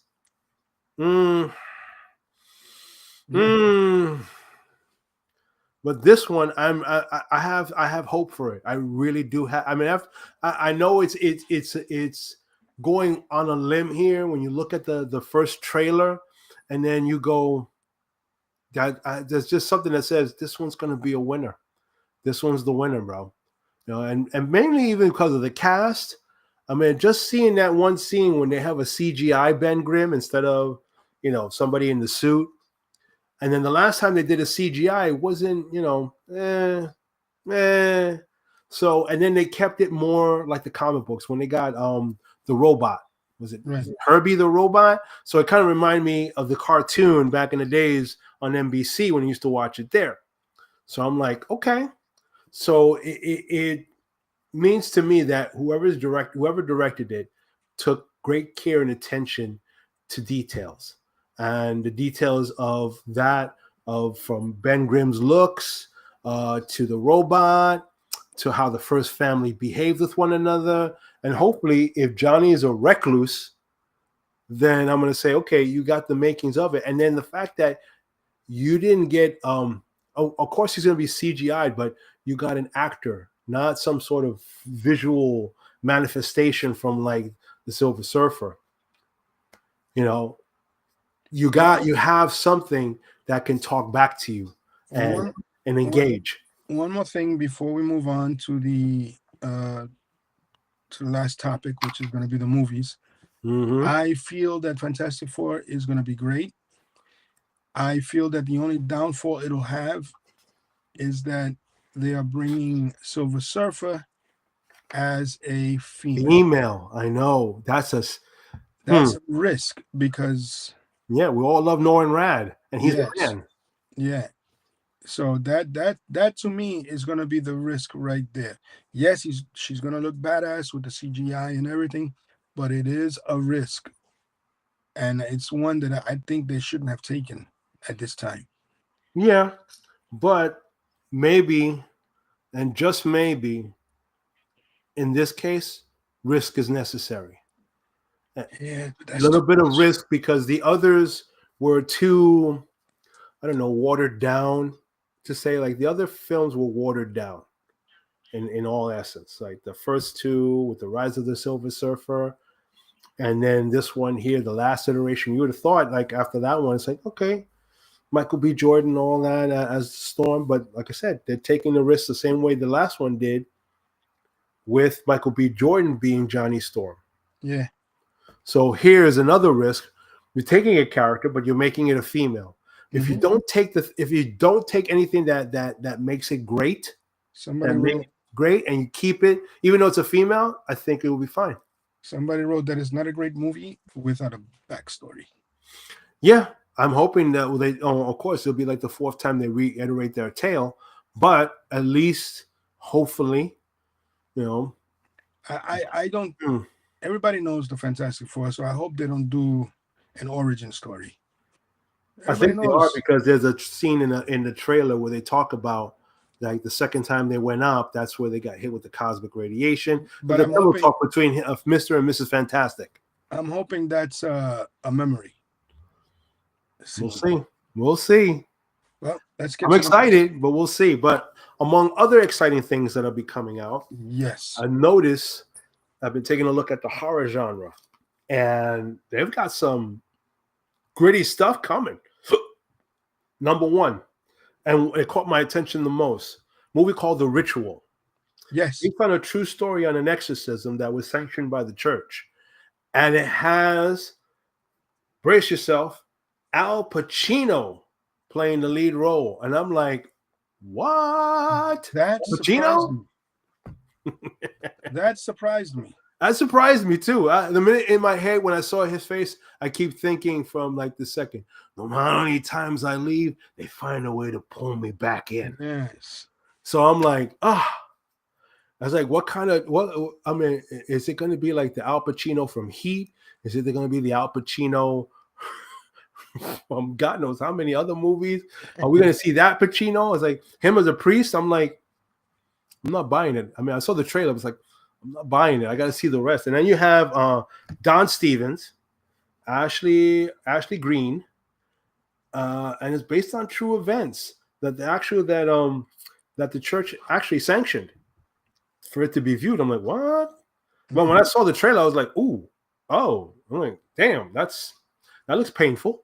Speaker 2: mm,
Speaker 1: Yeah.
Speaker 2: but this one, I have hope for it. I really do have. I mean, I know it's going on a limb here when you look at the first trailer, and then you go, that there's just something that says this one's going to be a winner. This one's the winner, bro. And mainly even because of the cast. I mean, just seeing that one scene when they have a CGI Ben Grimm instead of somebody in the suit. And then the last time they did a CGI, it wasn't, So, and then they kept it more like the comic books when they got the robot. Was it
Speaker 1: Right.
Speaker 2: Herbie the robot? So it kind of reminded me of the cartoon back in the days on NBC when I used to watch it there. So I'm like, okay. So it means to me that whoever directed it took great care and attention to details, and the details of from Ben Grimm's looks to the robot to how the first family behaved with one another. And hopefully, if Johnny is a recluse, then I'm going to say, okay, you got the makings of it. And then the fact that you didn't get, of course, he's going to be CGI'd, but you got an actor, not some sort of visual manifestation from like the Silver Surfer. You have something that can talk back to you and engage.
Speaker 1: One more thing before we move on to the last topic, which is going to be the movies.
Speaker 2: Mm-hmm.
Speaker 1: I feel that Fantastic Four is going to be great. I feel that the only downfall it'll have is that they are bringing Silver Surfer as a female.
Speaker 2: I know
Speaker 1: That's a risk because
Speaker 2: we all love Norrin Rad, and he's the man.
Speaker 1: Yeah. So that to me is gonna be the risk right there. Yes, she's gonna look badass with the CGI and everything, but it is a risk, and it's one that I think they shouldn't have taken at this time.
Speaker 2: Yeah, but maybe, and just maybe, in this case, risk is necessary.
Speaker 1: Yeah,
Speaker 2: a little bit of risk because the others were too, I don't know, watered down. To say like the other films were watered down in all essence. Like the first two with the Rise of the Silver Surfer, and then this one here, the last iteration. You would have thought like after that one, it's like okay, Michael B. Jordan, all that as Storm, but like I said, they're taking the risk the same way the last one did, with Michael B. Jordan being Johnny Storm.
Speaker 1: Yeah.
Speaker 2: So here's another risk: you're taking a character, but you're making it a female. If you don't take anything that makes it great, great, and you keep it, even though it's a female, I think it will be fine.
Speaker 1: Somebody wrote that it's not a great movie without a backstory.
Speaker 2: Yeah, I'm hoping that of course, it'll be like the fourth time they reiterate their tale, but at least, hopefully,
Speaker 1: I don't. Everybody knows the Fantastic Four, so I hope they don't do an origin story.
Speaker 2: I think they are, because there's a scene in the trailer where they talk about like the second time they went up, that's where they got hit with the cosmic radiation. But the pillow talk between Mr. and Mrs. Fantastic.
Speaker 1: I'm hoping that's a memory
Speaker 2: We'll
Speaker 1: scene.
Speaker 2: see. We'll see.
Speaker 1: Well, let's get
Speaker 2: I'm
Speaker 1: to the
Speaker 2: excited, but we'll see. But among other exciting things that'll be coming out,
Speaker 1: yes.
Speaker 2: I notice I've been taking a look at the horror genre, and they've got some gritty stuff coming. Number one, and it caught my attention the most, movie called The Ritual.
Speaker 1: Yes.
Speaker 2: Based on a true story on an exorcism that was sanctioned by the church. And it has, brace yourself, Al Pacino playing the lead role. And I'm like, what?
Speaker 1: That
Speaker 2: Al
Speaker 1: surprised
Speaker 2: Pacino?
Speaker 1: me. That surprised me.
Speaker 2: That surprised me too. The minute in my head when I saw his face, I keep thinking from like the second, no matter how many times I leave, they find a way to pull me back in.
Speaker 1: Yes.
Speaker 2: So I'm like, I was like, what? I mean, is it going to be like the Al Pacino from Heat? Is it going to be the Al Pacino from God knows how many other movies? Are we going to see that Pacino? I was like, him as a priest? I'm like, I'm not buying it. I mean, I saw the trailer. I was like, I'm not buying it. I got to see the rest. And then you have Don Stevens, Ashley Green, and it's based on true events that the church actually sanctioned for it to be viewed. I'm like, what? But when I saw the trailer, I was like, I'm like, damn, that looks painful.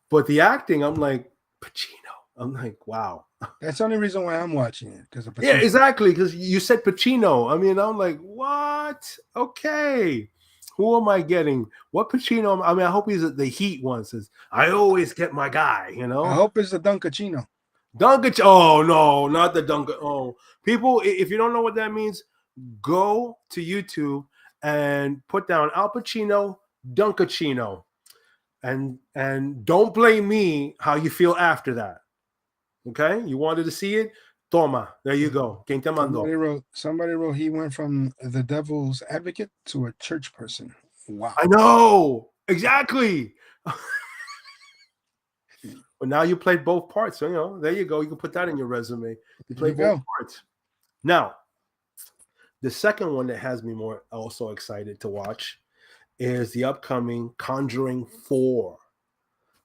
Speaker 2: But the acting, I'm like, Pacino. I'm like, wow.
Speaker 1: That's the only reason why I'm watching it, because of Pacino.
Speaker 2: Yeah, exactly. Because you said Pacino. I mean, I'm like, what? Okay. Who am I getting? What Pacino? I mean, I hope he's the Heat one. Says, I always get my guy, you know?
Speaker 1: I hope it's the Dunkachino.
Speaker 2: Oh, no, not the Duncan. Oh, people, if you don't know what that means, go to YouTube and put down Al Pacino, Dunkachino. And don't blame me how you feel after that. Okay? You wanted to see it? Toma. There you go. Quien te mandó?
Speaker 1: Somebody wrote he went from the devil's advocate to a church person. Wow.
Speaker 2: I know. Exactly. But now you played both parts. So, you know, there you go. You can put that in your resume. You played both parts. Now, the second one that has me more also excited to watch is the upcoming Conjuring 4.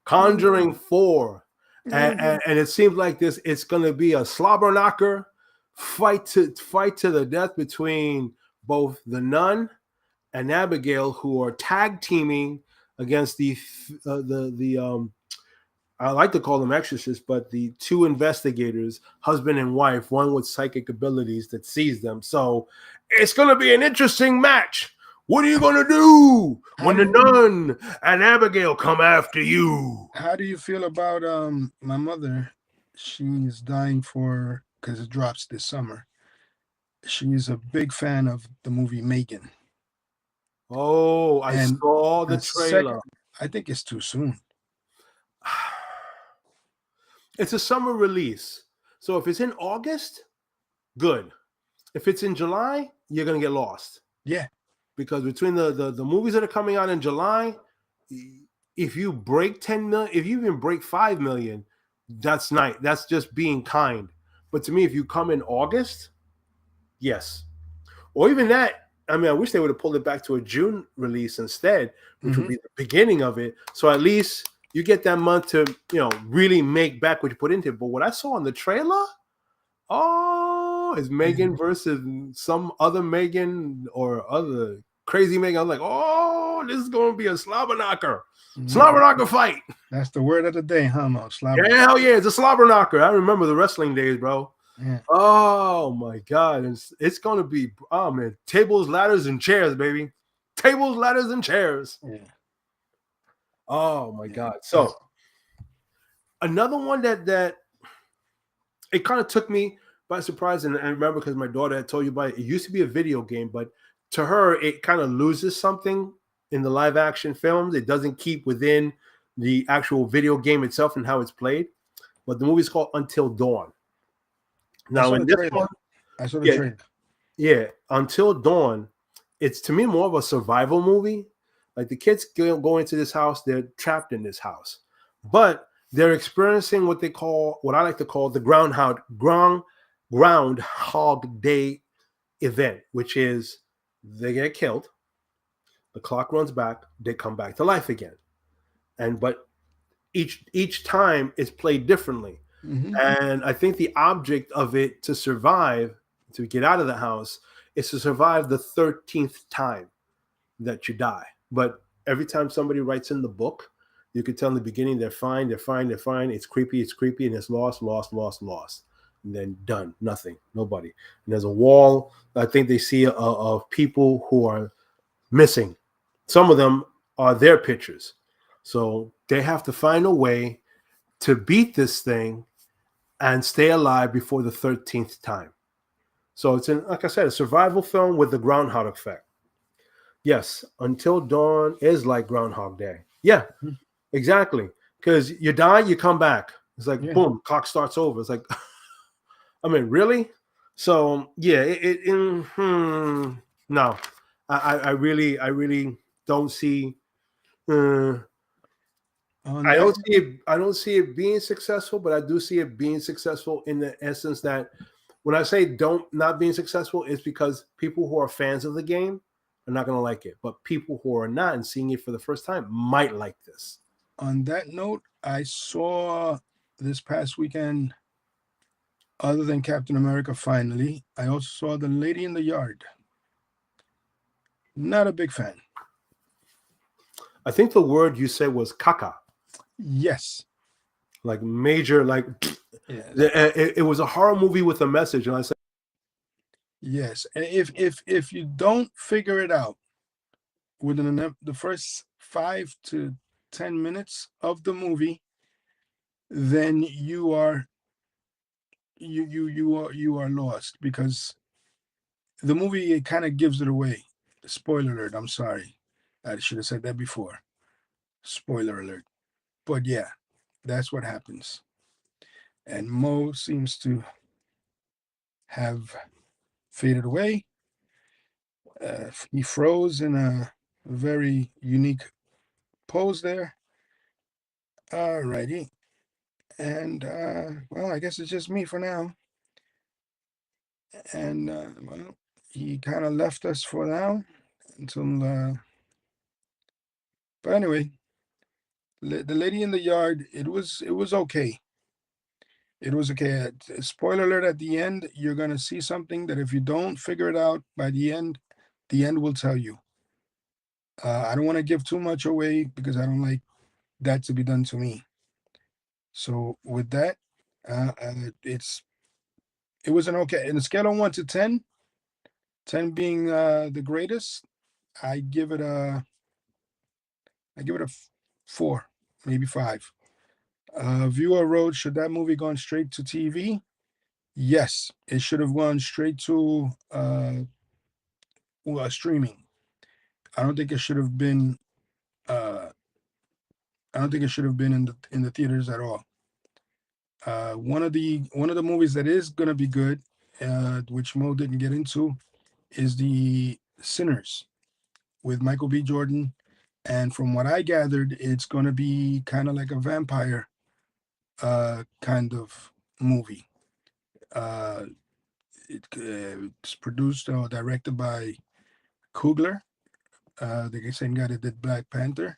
Speaker 2: Conjuring 4. And it seems like it's going to be a slobber knocker fight to the death between both the nun and Abigail, who are tag teaming against the I like to call them exorcists, but the two investigators, husband and wife, one with psychic abilities that sees them. So it's going to be an interesting match. What are you going to do when the nun and Abigail come after you?
Speaker 1: How do you feel about my mother? She's dying because it drops this summer. She's a big fan of the movie Megan.
Speaker 2: Oh, I saw the trailer.
Speaker 1: I think it's too soon.
Speaker 2: It's a summer release. So if it's in August, good. If it's in July, you're going to get lost.
Speaker 1: Yeah.
Speaker 2: Because between the movies that are coming out in July, if you break 10 million, if you even break 5 million, that's nice. That's just being kind. But to me, if you come in August, yes. Or even that, I mean, I wish they would have pulled it back to a June release instead, which would be the beginning of it. So at least you get that month to, you know, really make back what you put into it. But what I saw on the trailer, is Megan versus some other Megan or other crazy Megan. I'm like, this is going to be a slobber knocker. Slobber knocker fight.
Speaker 1: That's the word of the day, huh, Mo?
Speaker 2: Yeah, hell yeah, it's a slobber knocker. I remember the wrestling days, bro.
Speaker 1: Yeah.
Speaker 2: Oh my God, it's gonna be man, tables, ladders, and chairs, baby. Tables, ladders, and chairs.
Speaker 1: Yeah.
Speaker 2: Oh my God. So another one that it kind of took me by surprise, and I remember because my daughter had told you about it. It used to be a video game, but to her, it kind of loses something in the live action films. It doesn't keep within the actual video game itself and how it's played. But the movie's called Until Dawn. Now, in this one,
Speaker 1: I saw the trailer.
Speaker 2: Yeah, Until Dawn, it's to me more of a survival movie. Like the kids go into this house, they're trapped in this house, but they're experiencing what I like to call the Groundhog Day event, which is they get killed. The clock runs back. They come back to life again. And but each time it's played differently.
Speaker 1: Hmm.
Speaker 2: And I think the object of it to survive, to get out of the house, is to survive the 13th time that you die. But every time somebody writes in the book, you could tell in the beginning they're fine, they're fine, they're fine. It's creepy, and it's lost, lost, lost, lost. And then done, nothing, nobody. And there's a wall. I think they see of people who are missing. Some of them are their pictures. So they have to find a way to beat this thing and stay alive before the 13th time. So it's like I said, a survival film with the Groundhog effect. Yes, Until Dawn is like Groundhog Day. Yeah, exactly. Because you die, you come back. It's like
Speaker 1: Yeah.
Speaker 2: boom, clock starts over. It's like, I mean, really? So yeah, no, I really don't see. Uh,
Speaker 1: On that note,
Speaker 2: I don't see it being successful, but I do see it being successful in the essence that when I say don't not being successful, it's because people who are fans of the game are not going to like it, but people who are not and seeing it for the first time might like this.
Speaker 1: I saw this past weekend, other than Captain America, finally, I also saw The Lady in the Yard. Not a big fan.
Speaker 2: I think the word you said was caca,
Speaker 1: Yes.
Speaker 2: like major, like
Speaker 1: Yes.
Speaker 2: it was a horror movie with a message, and I said,
Speaker 1: Yes. And if you don't figure it out within the first 5 to 10 minutes of the movie, then you are lost, because the movie, it kind of gives it away. Spoiler alert. I'm sorry. I should have said that before. Spoiler alert. But yeah, that's what happens. And Mo seems to have faded away. He froze in a very unique pose there. Alrighty. And well, I guess it's just me for now. And well, he kind of left us for now until. But anyway, the Lady in the Yard. It was okay. It was okay. Spoiler alert: at the end, you're gonna see something that if you don't figure it out by the end will tell you. I don't want to give too much away because I don't like that to be done to me. So with that, it was an okay. In a scale of 1 to 10, 10 being the greatest, I give it a I give it a 4, maybe 5. Viewer wrote, should that movie gone straight to TV? Yes, it should have gone straight to streaming. I don't think it should have been. Uh, I don't think it should have been in the theaters at all. One of the movies that is gonna be good, which Mo didn't get into, is the Sinners with Michael B. Jordan, and from what I gathered, it's gonna be kind of like a vampire kind of movie. Uh, it's produced or directed by Coogler, the same guy that did Black Panther,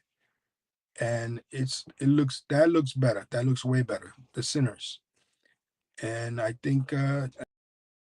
Speaker 1: and it looks better. That looks way better. The Sinners, and I think